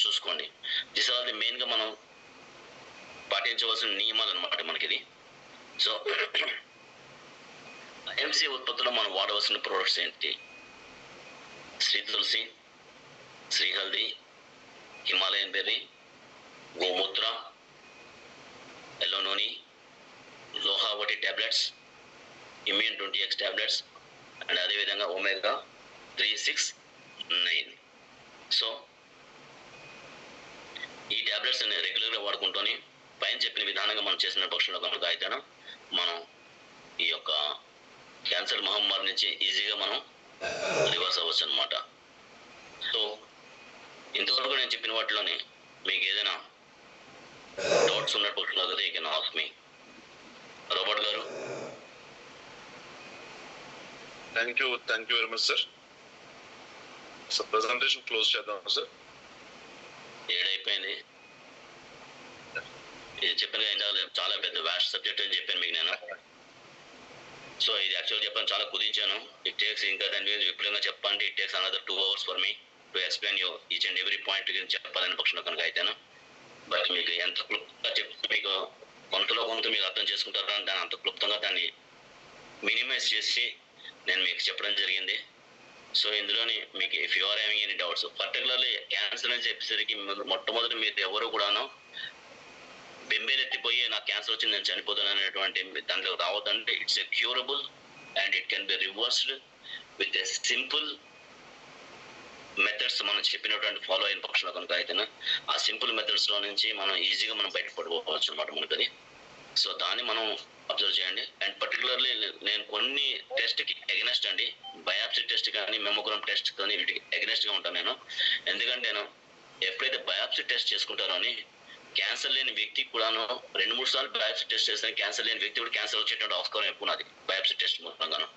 చూసుకోండి. దిస్ ఆర్ ది మెయిన్గా మనం పాటించవలసిన నియమాలు అనమాట మనకి ఇది. సో ఐఎంసీ ఉత్పత్తుల్లో మనం వాడవలసిన ప్రోడక్ట్స్ ఏంటి? Shri Tulsi, Shri Haldi, Himalayan berry, Gomutra, yellow నూనె, Lohavati tablets, immune 20x tablets and అదేవిధంగా ఒమేగా 3, 6, 9. సో ఈ టాబ్లెట్స్ రెగ్యులర్గా వాడుకుంటూనే పైన చెప్పిన విధానంగా మనం చేసిన పక్షంలో కనుక అయితే మనం ఈ యొక్క క్యాన్సర్ మహమ్మారి నుంచి ఈజీగా మనం రివర్స్ అవ్వచ్చు అనమాట. సో ఇంతవరకు నేను చెప్పిన వాటిలోనే మీకు ఏదైనా డౌట్స్ ఉన్న పక్షంలో కదా you can ask me. Robert garu. Thank you very much sir. So presentation close చేద్దాం సార్. 7 అయిపోయింది. ఇది చెప్పాను ఇందాక చాలా పెద్ద వ్యాస్ట్ సబ్జెక్ట్ అని చెప్పాను మీకు నేను. సో ఇది యాక్చువల్గా చెప్పాను, చాలా కుదించాను. ఇట్ టేక్స్ ఇంకా దాని మీద విపులంగా చెప్పాలంటే it takes another 2 hours for me to explain you each and every point గురించి చెప్పాలని పక్షంలో కనుక అయితేను. బట్ మీకు ఎంత క్లుప్తంగా చెప్తే మీకు కొంత మీరు అర్థం చేసుకుంటారా దాన్ని అంత క్లుప్తంగా దాన్ని మినిమైజ్ చేసి నేను మీకు చెప్పడం జరిగింది. సో ఇందులోని మీకు if you are having any doubts particularly cancer అని చెప్పేసరికి మొట్టమొదటి మీరు ఎవరు కూడాను బెంబేలెత్తిపోయి నాకు క్యాన్సర్ వచ్చింది నేను చనిపోతాను అనేటువంటి దాంట్లో రావద్దంటే it's a curable and it can be reversed with a simple methods మనం చెప్పినటువంటి ఫాలో అయిన పక్షంలో కనుక అయితే ఆ సింపుల్ మెథడ్స్ లో నుంచి మనం ఈజీగా మనం బయటపడిపోవచ్చు అనమాట మనకి అది. సో దాన్ని మనం అబ్జర్వ్ చేయండి. అండ్ పర్టికులర్లీ నేను కొన్ని టెస్ట్కి ఎగనెస్ట్ అండి, బయాప్సీ టెస్ట్ కానీ మెమోగ్రామ్ టెస్ట్ కానీ వీటికి ఎగనెస్ట్గా ఉంటాను నేను. ఎందుకంటే నేను ఎప్పుడైతే బయాప్సీ టెస్ట్ చేసుకుంటారో అని క్యాన్సర్ లేని వ్యక్తికి కూడాను 2-3 సార్లు బయాప్సీ టెస్ట్ చేస్తే క్యాన్సర్ లేని వ్యక్తి కూడా క్యాన్సర్ వచ్చేటువంటి ఆస్కారం ఎక్కువ ఉన్నది బయాప్సీ టెస్ట్ మూలంగాను.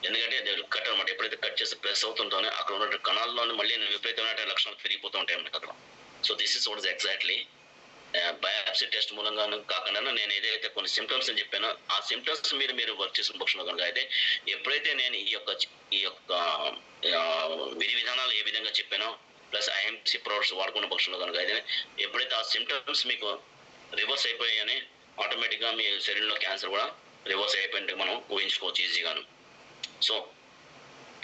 ఎందుకంటే కట్ అనమాట, ఎప్పుడైతే కట్ చేసి ప్రెస్ అవుతుంటానో అక్కడ ఉన్న కణాల్లోనే మళ్ళీ విపరీతమైన లక్షణాలు పెరిగిపోతూ ఉంటాయి అన్నమాట అక్కడ. So this is what is exactly biopsy test మూలంగాను కాకుండా నేను ఏదైతే కొన్ని సిమ్టమ్స్ అని చెప్పానో ఆ సిమ్టమ్స్ మీరు వర్క్ చేసిన పక్షంలో కనుక అయితే ఎప్పుడైతే నేను ఈ యొక్క విధి విధానాలు ఏ విధంగా చెప్పానో ప్లస్ ఐఎంసీ ప్రొడక్ట్స్ వాడుకున్న పక్షంలో కనుక అయితే ఎప్పుడైతే ఆ సిమ్టమ్స్ మీకు రివర్స్ అయిపోయాయని ఆటోమేటిక్గా మీ శరీరంలో క్యాన్సర్ కూడా రివర్స్ అయిపోయింటే మనం ఊహించుకోవచ్చు ఈజీగాను. సో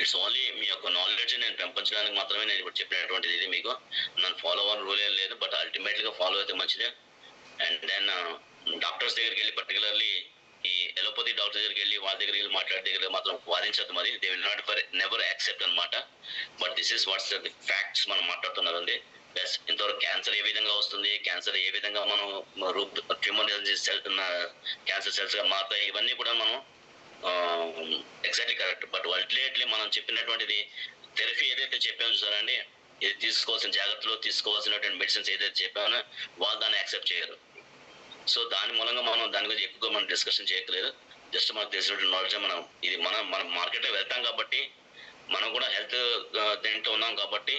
ఇట్స్ ఓన్లీ మీ యొక్క నాలెడ్జ్ నేను పెంపొంచడానికి మాత్రమే నేను ఇప్పుడు చెప్పినటువంటిది. ఇది మీకు నన్ను ఫాలో అవ్వని రూల్ ఏం లేదు, బట్ అల్టిమేట్గా ఫాలో అయితే మంచిదే. అండ్ దెన్ డాక్టర్స్ దగ్గరికి వెళ్ళి పర్టికులర్లీ ఈ ఎలోపతి డాక్టర్ దగ్గరికి వెళ్ళి వాళ్ళ దగ్గరికి వెళ్ళి మాట్లాడే దగ్గర మాత్రం వాదించద్దు, మరి they will not for never accept అనమాట. But this is what's the facts మనం మాట్లాడుతున్నారండి. ప్లస్ ఇంతవరకు క్యాన్సర్ ఏ విధంగా వస్తుంది, క్యాన్సర్ ఏ విధంగా మనం ట్యూమర్ క్యాన్సర్ సెల్స్గా మారుతాయి, ఇవన్నీ కూడా మనం ఎగ్జాక్ట్లీ కరెక్ట్. బట్ అల్టిమేట్లీ మనం చెప్పినటువంటిది థెరపీ ఏదైతే చెప్పామో చూసారండి, ఇది తీసుకోవాల్సిన జాగ్రత్తలు తీసుకోవాల్సినటువంటి మెడిసిన్స్ ఏదైతే చెప్పామో వాళ్ళు దాన్ని యాక్సెప్ట్ చేయరు. సో దాని మూలంగా మనం దాని గురించి ఎక్కువగా మనం డిస్కషన్ చేయట్లేదు. జస్ట్ మనకు తెలిసినటువంటి నాలెడ్జ్ మనం మార్కెట్లో వెళ్తాం కాబట్టి మనం కూడా హెల్త్ దేంట్లో ఉన్నాం కాబట్టి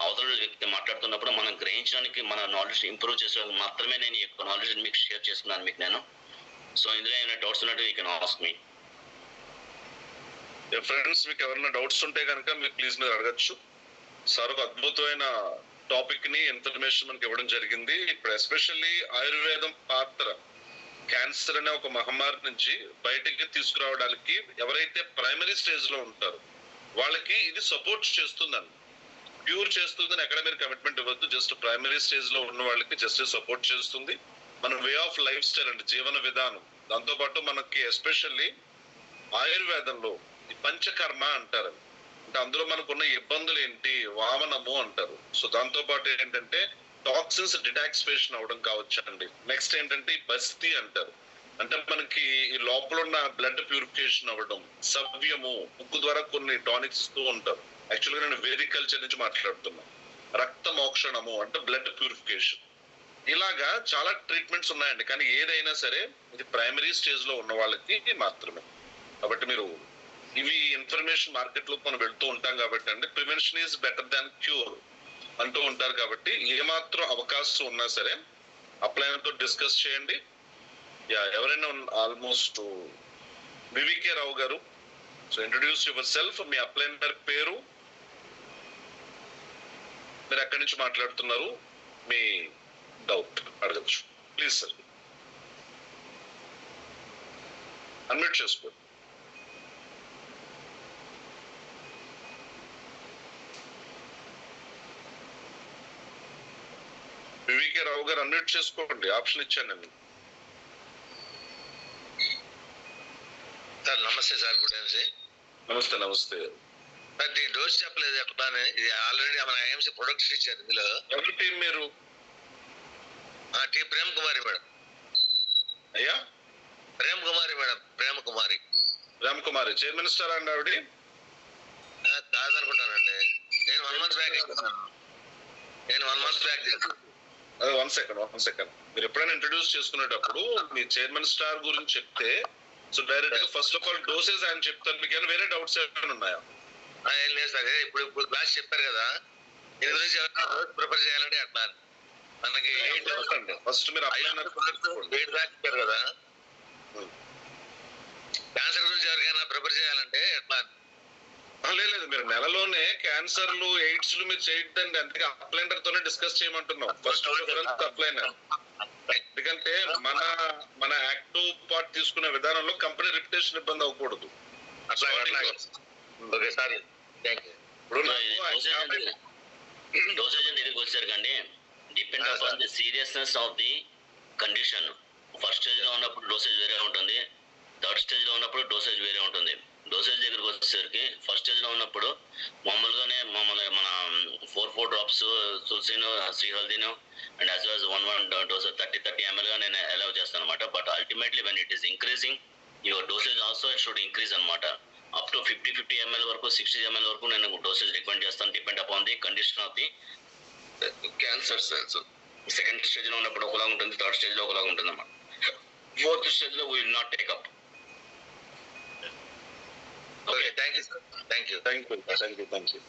అవతల వ్యక్తి మాట్లాడుతున్నప్పుడు మనం గ్రహించడానికి మన నాలెడ్జ్ ఇంప్రూవ్ చేసుకోవడానికి మాత్రమే నేను ఈ యొక్క నాలెడ్జ్ మీకు షేర్ చేసుకున్నాను మీకు నేను. సో ఇందులో ఏమైనా డౌట్స్ ఉన్నట్టు you can ask me. Friends మీకు ఎవరైనా డౌట్స్ ఉంటే కనుక మీరు ప్లీజ్ మీరు అడగచ్చు. సార్ ఒక అద్భుతమైన టాపిక్ ని ఇన్ఫర్మేషన్ మనకి ఇవ్వడం జరిగింది. ఇప్పుడు ఎస్పెషల్లీ ఆయుర్వేదం పాత్ర క్యాన్సర్ అనే ఒక మహమ్మారి నుంచి బయటికి తీసుకురావడానికి ఎవరైతే ప్రైమరీ స్టేజ్ లో ఉంటారో వాళ్ళకి ఇది సపోర్ట్ చేస్తుందండి, క్యూర్ చేస్తుందని ఎక్కడ మీరు కమిట్మెంట్ ఇవ్వద్దు. జస్ట్ ప్రైమరీ స్టేజ్ లో ఉన్న వాళ్ళకి జస్ట్ సపోర్ట్ చేస్తుంది. మన వే ఆఫ్ లైఫ్ స్టైల్ అంటే జీవన విధానం, దాంతోపాటు మనకి ఎస్పెషల్లీ ఆయుర్వేదంలో ఈ పంచకర్మ అంటారు. అంటే అందులో మనకున్న ఇబ్బందులు ఏంటి, వామనము అంటారు. సో దాంతో పాటు ఏంటంటే టాక్సిన్స్ డిటాక్సిఫేషన్ అవడం కావచ్చు అండి. నెక్స్ట్ ఏంటంటే ఈ బస్తి అంటారు, అంటే మనకి ఈ లోపల ఉన్న బ్లడ్ ప్యూరిఫికేషన్ అవ్వడం, సవ్యము ముక్కు ద్వారా కొన్ని టానిక్స్ ఇస్తూ ఉంటారు. యాక్చువల్గా నేను వేదిక్ కల్చర్ నుంచి మాట్లాడుతున్నాను. రక్త మోక్షణము అంటే బ్లడ్ ప్యూరిఫికేషన్, ఇలాగా చాలా ట్రీట్మెంట్స్ ఉన్నాయండి. కానీ ఏదైనా సరే ఇది ప్రైమరీ స్టేజ్ లో ఉన్న వాళ్ళకి మాత్రమే. కాబట్టి మీరు ఇవి ఇన్ఫర్మేషన్ మార్కెట్ లో మనం వెళ్తూ ఉంటాం కాబట్టి అండి, prevention is better than cure అంటూ ఉంటారు. కాబట్టి ఏమాత్రం అవకాశం ఉన్నా సరే అప్లైనర్ తో డిస్కస్ చేయండి. ఎవరైనా ఆల్మోస్ట్ వివికే రావు గారు, సో ఇంట్రొడ్యూస్ యువర్ సెల్ఫ్, మీ అప్లైనర్ పేరు, మీరు ఎక్కడి నుంచి మాట్లాడుతున్నారు, మీ డౌట్ అడగచ్చు ప్లీజ్ సార్. అన్మ్యూట్ చేసుకోండి. వివికే రావు గారు అన్మ్యూట్ చేసుకోండి, ఆప్షన్ ఇచ్చాను నేను. సార్ నమస్తే సార్, గుడ్ ఈవినింగ్. నమస్తే నమస్తే. దీని డోస్ చెప్పలేదు ఎక్కడానే, ఇది ఆల్రెడీ మన ఐఎంసీ ప్రొడక్ట్స్ ఇచ్చారు. ఇందులో ఎవరి టీం మీరు? టీ ప్రేమ్ కుమారి మేడం. అయ్యా ప్రేమ్ కుమారి మేడం, ప్రేమ్ కుమారి. రామ్ కుమారి చైర్మన్ స్టార్ అండి ఆవిడ? కాదనుకుంటానండి, నేను 1 month బ్యాక్ చేస్తాను. అదే వన్ సెకండ్. మీరు ఎప్పుడైనా ఇంట్రడ్యూస్ చేసుకునేటప్పుడు మీ చైర్మన్ స్టార్ గురించి చెప్తే సో డైరెక్ట్ గా ఫస్ట్ ఆఫ్ ఆల్ డోసేజ్ ఆయన చెప్తారు. మీకు ఏమైనా వేరే డౌట్స్ ఏమైనా ఉన్నాయా? ఏం లేదు సార్, ఇప్పుడు క్లాస్ చెప్పారు కదా, దీని గురించి ప్రిఫర్ చేయాలంటే అట్లా మనకి ఫస్ట్ మీరు 8 దాకా చెప్పారు కదా. క్యాన్సర్ గురించి ఎవరికైనా ప్రిఫర్ చేయాలంటే ఎట్లా? లేదు, మీరు నెలలోనే క్యాన్సర్లు ఎయిడ్స్లు మీరు చేయొద్దండి, అందుకే అప్లైనర్ తోనే డిస్కస్ చేయమంటున్నాం. ఫస్ట్ ప్రిఫరెన్స్ అప్లైనర్. ఎందుకంటే మన యాక్టివ్ పార్ట్ తీసుకునే విధానంలో కంపెనీ రిప్యుటేషన్ ఇబ్బంది అవ్వకూడదు. Okay sir, thank you. Dosage దగ్గరికి వచ్చారు కండి, depend upon the seriousness of the condition. First stage లో ఉన్నప్పుడు డోసేజ్ వేరే ఉంటుంది, థర్డ్ స్టేజ్ లో ఉన్నప్పుడు డోసేజ్ వేరే ఉంటుంది. డోసేజ్ దగ్గరికి వచ్చేసరికి ఫస్ట్ స్టేజ్ లో ఉన్నప్పుడు మామూలుగానే మన 4 drops తులసిను, శ్రీహల్దీను and as well as 1 dose 30 ml గా నేను అలౌ చేస్తాను అనమాట. But ultimately when it is increasing your dosage also should increase అనమాట. అప్ టు 50 ml వరకు 60 ml వరకు నేను డోసేజ్ రికమెండ్ చేస్తాను, depend upon the condition of the cancer cells. Second stage లో ఉన్నప్పుడు ఒకలాగా ఉంటుంది, థర్డ్ స్టేజ్ లో ఒకలాగా ఉంటుంది అన్నమాట. ఫోర్త్ స్టేజ్ లో will not take up. Okay, thank you sir. Thank you.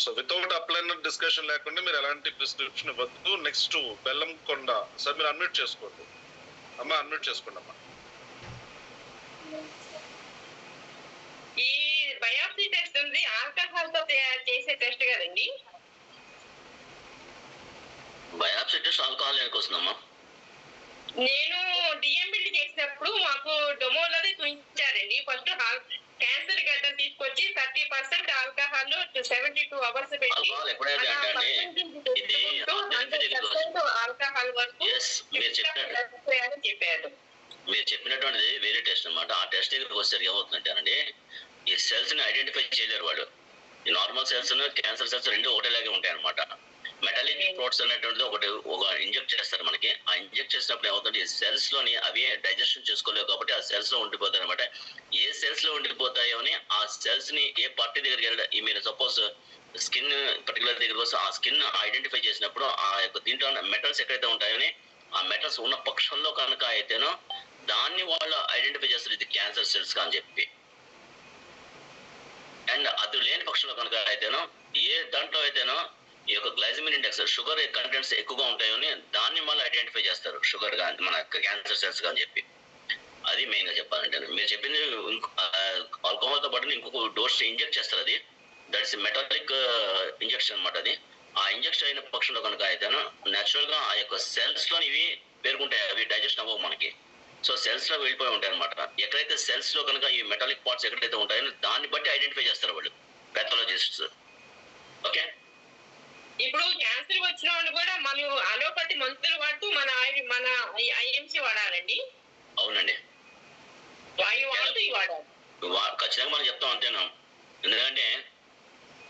So without అప్లైనర్ డిస్కషన్ లేకుండా మీరు ఎలాంటి ప్రిస్క్రిప్షన్ ఇవ్వద్దు. నెక్స్ట్ బెల్లంకొండ సార్, మీరు అన్మ్యూట్ చేసుకోండి. అమ్మా అన్మ్యూట్ చేసుకోండి అమ్మా. ఈ బయాప్సీ టెస్ట్ ఉంది ఆల్కహాల్ తో చేసే టెస్ట్ కదండి? బయాప్సీ టెస్ట్ ఆల్కహాల్ ఎందుకు వస్తుందమ్మా? నేను డిఎంబిల్ చేసినప్పుడు మాకు డొమోలది చూపించారండి. ఫస్ట్ క్యాన్సర్ గడ్డను తీసుకొచ్చి 30% ఆల్కహాల్ 72 hours పెట్టి ఆల్కహాల్ ఎప్పుడైతే అంటే ఇది ఆల్కహాల్ వరకు చెప్పారు. మీరు చెప్పినటువంటిది వేరే టెస్ట్ అనమాట. ఆ టెస్ట్ దగ్గరికి వచ్చేసరికి ఏమవుతుందంటేనండి, ఈ సెల్స్ ని ఐడెంటిఫై చేయలేరు వాళ్ళు. ఈ నార్మల్ సెల్స్ క్యాన్సర్ సెల్స్ రెండు ఒకటేలాగే ఉంటాయి అనమాట. మెటాలిక్ ప్రోట్స్ అనేటువంటిది ఒక ఇంజెక్ట్ చేస్తారు మనకి. ఆ ఇంజెక్ట్ చేసినప్పుడు ఏమవుతుంది, సెల్స్ లోని అవి డైజెషన్ చేసుకోలేవు కాబట్టి ఆ సెల్స్ లో ఉండిపోతాయి అనమాట. ఏ సెల్స్ లో ఉండిపోతాయో అని ఆ సెల్స్ ని ఏ పార్టీ దగ్గరికి వెళ్ళి, మీరు సపోజ్ స్కిన్ పర్టికులర్ దగ్గరికి వస్తే ఆ స్కిన్ ఐడెంటిఫై చేసినప్పుడు ఆ యొక్క దీంట్లో మెటల్స్ ఎక్కడైతే ఉంటాయని ఆ మెటల్స్ ఉన్న పక్షంలో కనుక అయితేనో దాన్ని వాళ్ళు ఐడెంటిఫై చేస్తారు ఇది క్యాన్సర్ సెల్స్ అని చెప్పి. అండ్ అది లేని పక్షంలో కనుక అయితేనో ఏ దాంట్లో అయితేనో ఈ యొక్క గ్లైసిమిన్ ఇండెక్స్ షుగర్ కంటెంట్స్ ఎక్కువగా ఉంటాయని దాన్ని మళ్ళీ ఐడెంటిఫై చేస్తారు షుగర్ గా మన క్యాన్సర్ సెల్స్ గా అని చెప్పి. అది మెయిన్ గా చెప్పాలంటే మీరు చెప్పింది ఆల్కహాల్ తో పాటు ఇంకొక డోస్ ఇంజెక్ట్ చేస్తారు. అది దట్స్ మెటాలిక్ ఇంజెక్షన్ అనమాట. అది ఆ ఇంజెక్షన్ అయిన పక్షంలో కనుక అయితేనో నేచురల్ గా ఆ యొక్క సెల్స్ లో ఇవి పేరుకుంటాయి, అవి డైజెషన్ అవ్వవు మనకి. సో సెల్స్ లో వెళ్ళిపోయి ఉంటాయి అనమాట. ఎక్కడైతే సెల్స్ లో కనుక ఈ మెటాలిక్ పార్ట్స్ ఎక్కడైతే ఉంటాయో దాన్ని బట్టి ఐడెంటిఫై చేస్తారు వాళ్ళు పెథాలజిస్ట్స్. ఓకే, ఇప్పుడు క్యాన్సర్ వచ్చిన వాళ్ళు కూడా మనం అలోపతి మందులు వాడుతూ మన ఐఎంసీ వాడాలండి? అవునండి, వాయు వాడుతూ వాడాలి ఖచ్చితంగా మనం చెప్తాం అంతేనా. ఎందుకంటే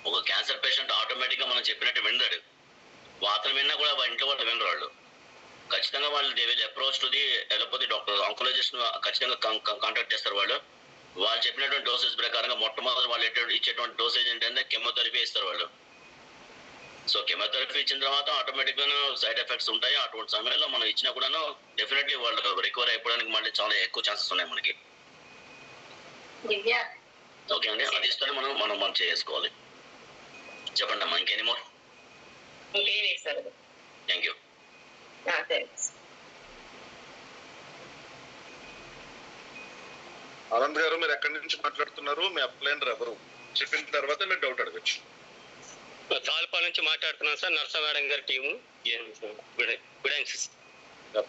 ఒక క్యాన్సర్ పేషెంట్ ఆటోమేటిక్ గా మనం చెప్పినట్టు వింటాడు. అతను విన్నా కూడా ఇంట్లో వాళ్ళు వినరు. వాళ్ళు ఖచ్చితంగా వాళ్ళు they will approach to the allopathy doctor, oncologist ఖచ్చితంగా కాంటాక్ట్ చేస్తారు. వాళ్ళు చెప్పినటువంటి డోసేజ్ ప్రకారంగా మొట్టమొదటి వాళ్ళు ఇచ్చేటువంటి డోసేజ్ ఏంటంటే కెమోథెరపీ ఇస్తారు వాళ్ళు. సో కెమోథెరపీ ఇచ్చిన తర్వాత ఆటోమేటిక్ గా సైడ్ ఎఫెక్ట్స్ ఉంటాయి. అటువంటి సమయంలో మనం ఇచ్చినా కూడాను డెఫినెట్లీ వాళ్ళు రికవర్ అయిపోవడానికి మళ్ళీ చాలా ఎక్కువ ఛాన్సెస్ ఉన్నాయి మనకి. ఓకే అండి, అది ఇస్తే మనం చేసుకోవాలి. చెప్పండి అమ్మా, ఇంకెనీ more? Thank you. Anand garu, మీరు ఎక్కడి నుంచి మాట్లాడుతున్నారు? మీ అప్లైనర్ ఎవరు చెప్పిన తర్వాత మీరు డౌట్ అడగచ్చు. తాల్పాల నుంచి మాట్లాడుతున్నాను సార్, నర్స మేడం గారి team.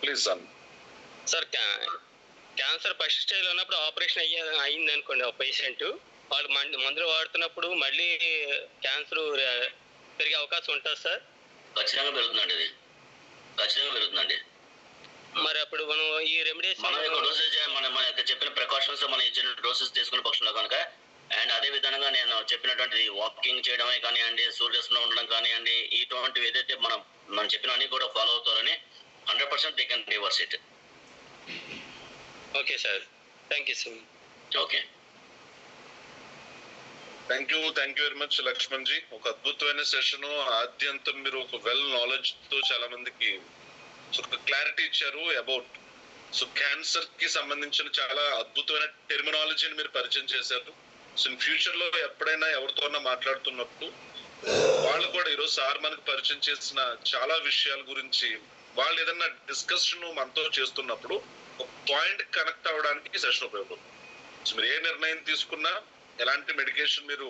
Please sir, cancer first stage లో ఉన్నప్పుడు ఆపరేషన్ అయ్యింది అనుకోండి ఒక పేషెంట్, వాళ్ళు మందులు వాడుతున్నప్పుడు మళ్ళీ క్యాన్సర్ పెరిగే అవకాశం ఉంటుంది సార్? ఖచ్చితంగా పెరుగుతుందండి, ఇది ఖచ్చితంగా పెరుగుతుందండి. మరి అప్పుడు మనం ఈ రెమెడీస్ మన డోసేజ్ మన చెప్పిన ప్రికాషన్స్ మనం ఇచ్చిన డోసెస్ తీసుకునే పక్షంలో కనుక, అండ్ అదే విధంగా నేను చెప్పినటువంటి వాకింగ్ చేయడమే కానివ్వండి, సూర్యస్లో ఉండడం కానివ్వండి, ఇటువంటివి ఏదైతే మనం చెప్పినవన్నీ కూడా ఫాలో అవుతారని 100% they can reverse it. Okay sir, thank you sir. Okay, thank you very much Lakshman ji. ఒక అద్భుతమైన సెషన్. ఆద్యంతం మీరు ఒక వెల్ నాలెడ్జ్ తో చాలా మందికి క్లారిటీ ఇచ్చారు అబౌట్ క్యాన్సర్ కి సంబంధించిన చాలా అద్భుతమైన టెర్మినాలజీని మీరు పరిచయం చేశారు. సో ఇన్ ఫ్యూచర్ లో ఎప్పుడైనా ఎవరితో మాట్లాడుతున్నప్పుడు వాళ్ళు కూడా ఈరోజు సార్ మనకు పరిచయం చేసిన చాలా విషయాల గురించి వాళ్ళు ఏదన్నా డిస్కషన్ మనతో చేస్తున్నప్పుడు ఒక పాయింట్ కనెక్ట్ అవ్వడానికి సెషన్ ఉపయోగపడుతుంది. సో మీరు ఏ నిర్ణయం తీసుకున్నా, ఎలాంటి మెడికేషన్ మీరు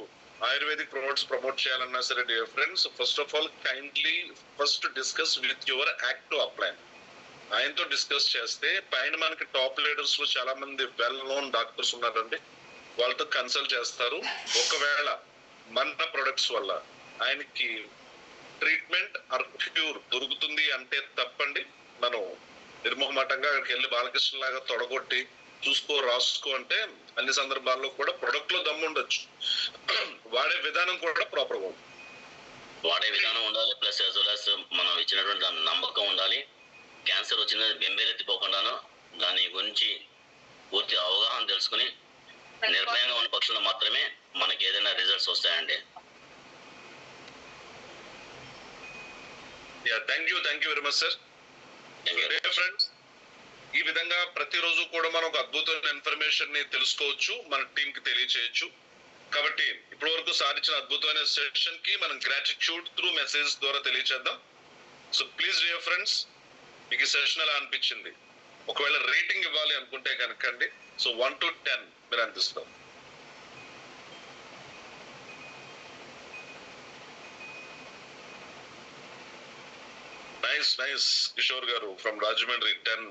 ఆయుర్వేదిక్ ప్రొడక్ట్స్ ప్రమోట్ చేయాలన్నా సరే, dear friends, first of all kindly first discuss with your active upline. ఆయనతో డిస్కస్ చేస్తే పైన మనకి టాప్ లీడర్స్ లో చాలా మంది వెల్ నోన్ డాక్టర్స్ ఉన్నారండి, వాళ్ళతో కన్సల్ట్ చేస్తారు. ఒకవేళ మన ప్రొడక్ట్స్ వల్ల ఆయనకి ట్రీట్మెంట్ ఆర్ క్యూర్ దొరుకుతుంది అంటే తప్పండి మనం నిర్మోహమాటంగా అక్కడికి వెళ్ళి బాలకృష్ణ లాగా తొడగొట్టి చూసుకో రాసుకో అంటే అన్ని సందర్భాల్లో కూడా ప్రొడక్ట్ లో దమ్ము ఉండొచ్చు, వాడే విధానం కూడా ప్రాపర్ గా ఉంటుంది. వాడే విధానం ఉండాలి, ప్లస్ యాజ్ వెల్ యాజ్ మనం ఇచ్చినటువంటి నమ్మకం ఉండాలి. క్యాన్సర్ వచ్చినది బెంబేలెత్తిపోకుండాను దాని గురించి పూర్తి అవగాహన తెలుసుకుని నిర్భయంగా ఉన్న పక్షులు మాత్రమే మనకి ఏదైనా రిజల్ట్స్ వస్తాయండి. Thank you very much sir. Friends, ఈ విధంగా ప్రతిరోజు కూడా మనం ఒక అద్భుతమైన ఇన్ఫర్మేషన్ ని తెలుసుకోవచ్చు, మన టీం కి తెలియచేయచ్చు. కాబట్టి ఇప్పటి వరకు సాధించిన అద్భుతమైన సెషన్ కి మనం గ్రాటిట్యూడ్ త్రూ మెసేజ్ ద్వారా తెలియచేద్దాం. సో ప్లీజ్ డియర్ ఫ్రెండ్స్, మీకు ఈ సెషన్ ఎలా అనిపించింది? ఒకవేళ రేటింగ్ ఇవ్వాలి అనుకుంటే కనుక అండి, సో 1 to 10 మీరు అందిస్తాం. నైస్ కిషోర్ గారు ఫ్రమ్ రాజమండ్రి. 10.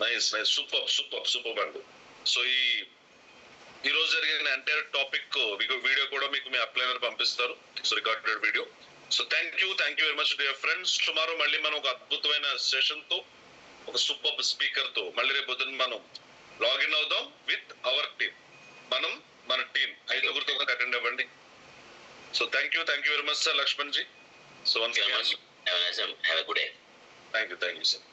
నైస్ సూపర్ అండి. సో ఈ రోజు జరిగిన ఎంటైర్ టాపిక్ వీడియో కూడా మీకు మీ అప్లైనర్ పంపిస్తారు, so recorded video. So thank you very much dear friends. Tomorrow మళ్ళీ మనం ఒక అద్భుతమైన సెషన్ తో, ఒక సూపర్ స్పీకర్ తో మళ్ళీ రేపు పొద్దున్న మనం లాగిన్ అవుదాం విత్ అవర్ టీమ్. మన టీం 5గురితో అటెండ్ అవ్వండి. So thank you very much sir Lakshman ji. So once thank you sir.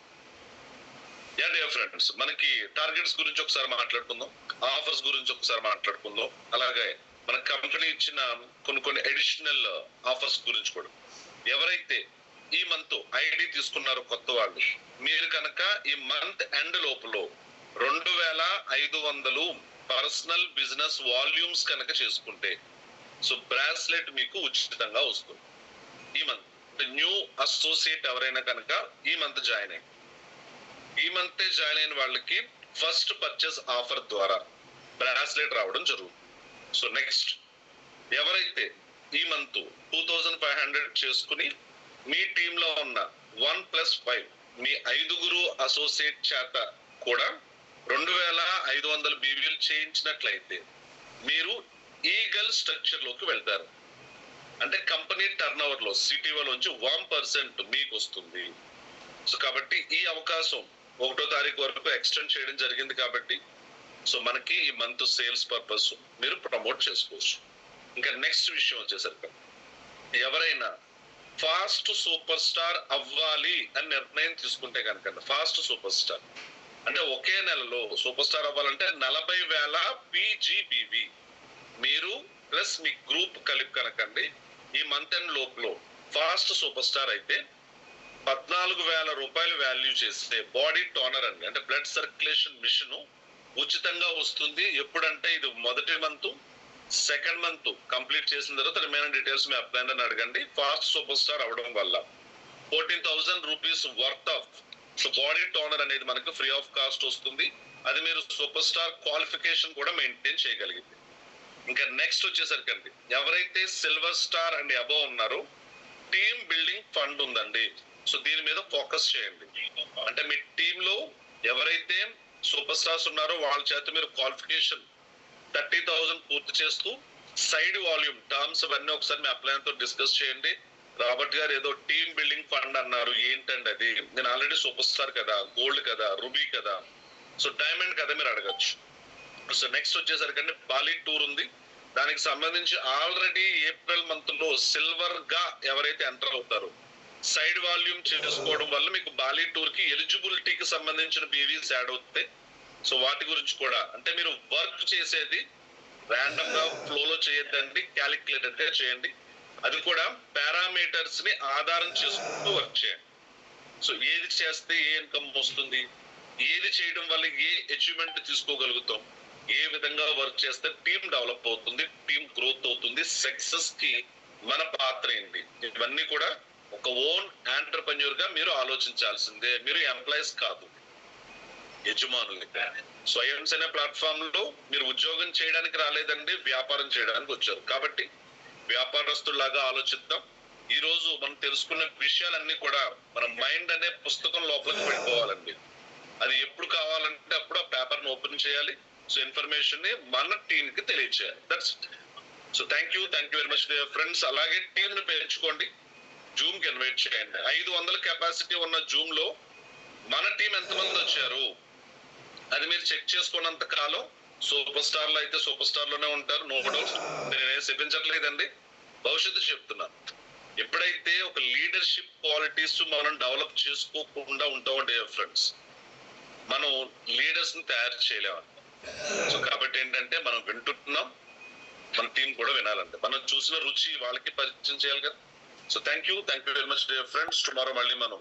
Dear friends, మనకి టార్గెట్స్ గురించి ఒకసారి మాట్లాడుకుందాం, ఆఫర్స్ గురించి ఒకసారి మాట్లాడుకుందాం, అలాగే మన కంపెనీ ఇచ్చిన కొన్ని అడిషనల్ ఆఫర్స్ గురించి కూడా. ఎవరైతే ఈ మంత్ ఐడి తీసుకున్నారో కొత్త వాళ్ళు, మీరు కనుక ఈ మంత్ ఎండ్ లోపల 2500 పర్సనల్ బిజినెస్ వాల్యూమ్స్ కనుక చేసుకుంటే, సో బ్రాస్లెట్ మీకు ఉచితంగా వస్తుంది ఈ మంత్. న్యూ అసోసియేట్ ఎవరైనా కనుక ఈ మంత్ జాయిన్ అయిన వాళ్ళకి ఫస్ట్ పర్చేస్ ఆఫర్ ద్వారా బ్రాస్లెట్ రావడం జరుగుతుంది. సో నెక్స్ట్, ఎవరైతే ఈ మంత్ 2500 చేసుకుని మీ టీంలో ఉన్న 1+5 మీ 5గురు అసోసియేట్ చేత కూడా 2500 బీవీలు చేయించినట్లయితే మీరు ఈగల్ స్ట్రక్చర్ లోకి వెళ్తారు. అంటే కంపెనీ టర్న్ ఓవర్ లో సిటీఓలోంచి 1% మీకు వస్తుంది. సో కాబట్టి ఈ అవకాశం 1వ తారీఖు వరకు ఎక్స్టెండ్ చేయడం జరిగింది. కాబట్టి సో మనకి ఈ మంత్ సేల్స్ పర్పస్ మీరు ప్రమోట్ చేసుకోవచ్చు. ఇంకా నెక్స్ట్ విషయం వచ్చేసరికి, ఎవరైనా ఫాస్ట్ సూపర్ స్టార్ అవ్వాలి అని నిర్ణయం తీసుకుంటే కనుక, ఫాస్ట్ సూపర్ స్టార్ అంటే ఒకే నెలలో సూపర్ స్టార్ అవ్వాలంటే 40,000 PGBV మీరు ప్లస్ మీ గ్రూప్ కలిపి కనుకండి ఈ మంత్ ఎండ్ లోపల ఫాస్ట్ సూపర్ స్టార్ అయితే 14,000 రూపాయలు వాల్యూ చేస్తే బాడీ టోనర్ అండి, అంటే బ్లడ్ సర్క్యులేషన్ మిషన్ ఉచితంగా వస్తుంది. ఎప్పుడంటే ఇది మొదటి మంత్, సెకండ్ మంత్ కంప్లీట్ చేసిన తర్వాత రిమైనింగ్ డీటెయిల్స్ మీ అప్లైనర్ అడగండి. ఫాస్ట్ సూపర్ స్టార్ అవడం వల్ల 14,000 rupees worth of body toner అనేది మనకు ఫ్రీ ఆఫ్ కాస్ట్ వస్తుంది. అది మీరు సూపర్ స్టార్ క్వాలిఫికేషన్ కూడా మెయింటైన్ చేయగలిగింది. ఇంకా నెక్స్ట్ వచ్చేసరికి అండి, ఎవరైతే సిల్వర్ స్టార్ అండ్ అబవ్ ఉన్నారో టీమ్ బిల్డింగ్ ఫండ్ ఉందండి. సో దీని మీద ఫోకస్ చేయండి. అంటే మీ టీంలో ఎవరైతే సూపర్ స్టార్స్ ఉన్నారో వాళ్ళ చేత మీరు క్వాలిఫికేషన్ 30,000 పూర్తి చేస్తూ సైడ్ వాల్యూమ్ టర్మ్స్ అవన్నీ ఒకసారి మీ అప్లైనర్ తో డిస్కస్ చేయండి. రాబర్ట్ గారు ఏదో టీమ్ బిల్డింగ్ ఫండ్ అన్నారు, ఏంటండి అది? నేను ఆల్రెడీ సూపర్ స్టార్ కదా, గోల్డ్ కదా, రూబీ కదా, సో డైమండ్ కదా మీరు అడగచ్చు. సో నెక్స్ట్ వచ్చేసరికి బాలి టూర్ ఉంది. దానికి సంబంధించి ఆల్రెడీ ఏప్రిల్ మంత్ లో సిల్వర్ గా ఎవరైతే ఎంటర్ అవుతారో సైడ్ వాల్యూమ్ చేసుకోవడం వల్ల మీకు బాలి టూర్ కి ఎలిజిబిలిటీకి సంబంధించిన బీవీస్ యాడ్ అవుతాయి. సో వాటి గురించి కూడా, అంటే మీరు వర్క్ చేసేది ర్యాండమ్ గా ఫ్లోలో చేయొద్దండి, క్యాలిక్యులేటెడ్ గా చేయండి. అది కూడా పారామీటర్స్ ని ఆధారం చేసుకుంటూ వర్క్ చేయండి. సో ఏది చేస్తే ఏ ఇన్కమ్ వస్తుంది, ఏది చేయడం వల్ల ఏ అచీవ్మెంట్ తీసుకోగలుగుతాం, ఏ విధంగా వర్క్ చేస్తే టీం డెవలప్ అవుతుంది, టీం గ్రోత్ అవుతుంది, సక్సెస్ కి మన పాత్ర ఏంటి, ఇవన్నీ కూడా ఒక ఓన్ ఆంటర్‌ప్రెన్యూర్ గా మీరు ఆలోచించాల్సిందే. మీరు ఎంప్లాయీస్ కాదు, యజమానులు. స్వయం సేన ప్లాట్ఫామ్ లో మీరు ఉద్యోగం చేయడానికి రాలేదండి, వ్యాపారం చేయడానికి వచ్చారు. కాబట్టి వ్యాపారస్తుల్లాగా ఆలోచిద్దాం. ఈ రోజు మనం తెలుసుకున్న విషయాలన్నీ కూడా మన మైండ్ అనే పుస్తకం లోపలికి వెళ్ళిపోవాలండి. అది ఎప్పుడు కావాలంటే అప్పుడు ఆ పేపర్ ని ఓపెన్ చేయాలి. సో ఇన్ఫర్మేషన్ ని మన టీం కి తెలియచేయాలి. That's it. So thank you very much friends. అలాగే టీం ని పెంచుకోండి. జూమ్ కి ఇన్వైట్ చేయండి. 500 కెపాసిటీ ఉన్న జూమ్ లో మన టీం ఎంతమంది వచ్చారు అది మీరు చెక్ చేసుకున్నంత కాలం సూపర్ స్టార్ లో అయితే సూపర్ స్టార్ లోనే ఉంటారు, నో డౌట్. నేనేం చెప్పించట్లేదండి, భవిష్యత్తు చెప్తున్నాను. ఎప్పుడైతే ఒక లీడర్షిప్ క్వాలిటీస్ మనం డెవలప్ చేసుకోకుండా ఉంటామంటే ఫ్రెండ్స్, మనం లీడర్స్ ని తయారు చేయలేము. సో కాబట్టి ఏంటంటే మనం వింటున్నాం, మన టీం కూడా వినాలంటే మనం చూసిన రుచి వాళ్ళకి పరిచయం చేయాలి కదా. So thank you very much dear friends. Tomorrow మళ్ళీ మనం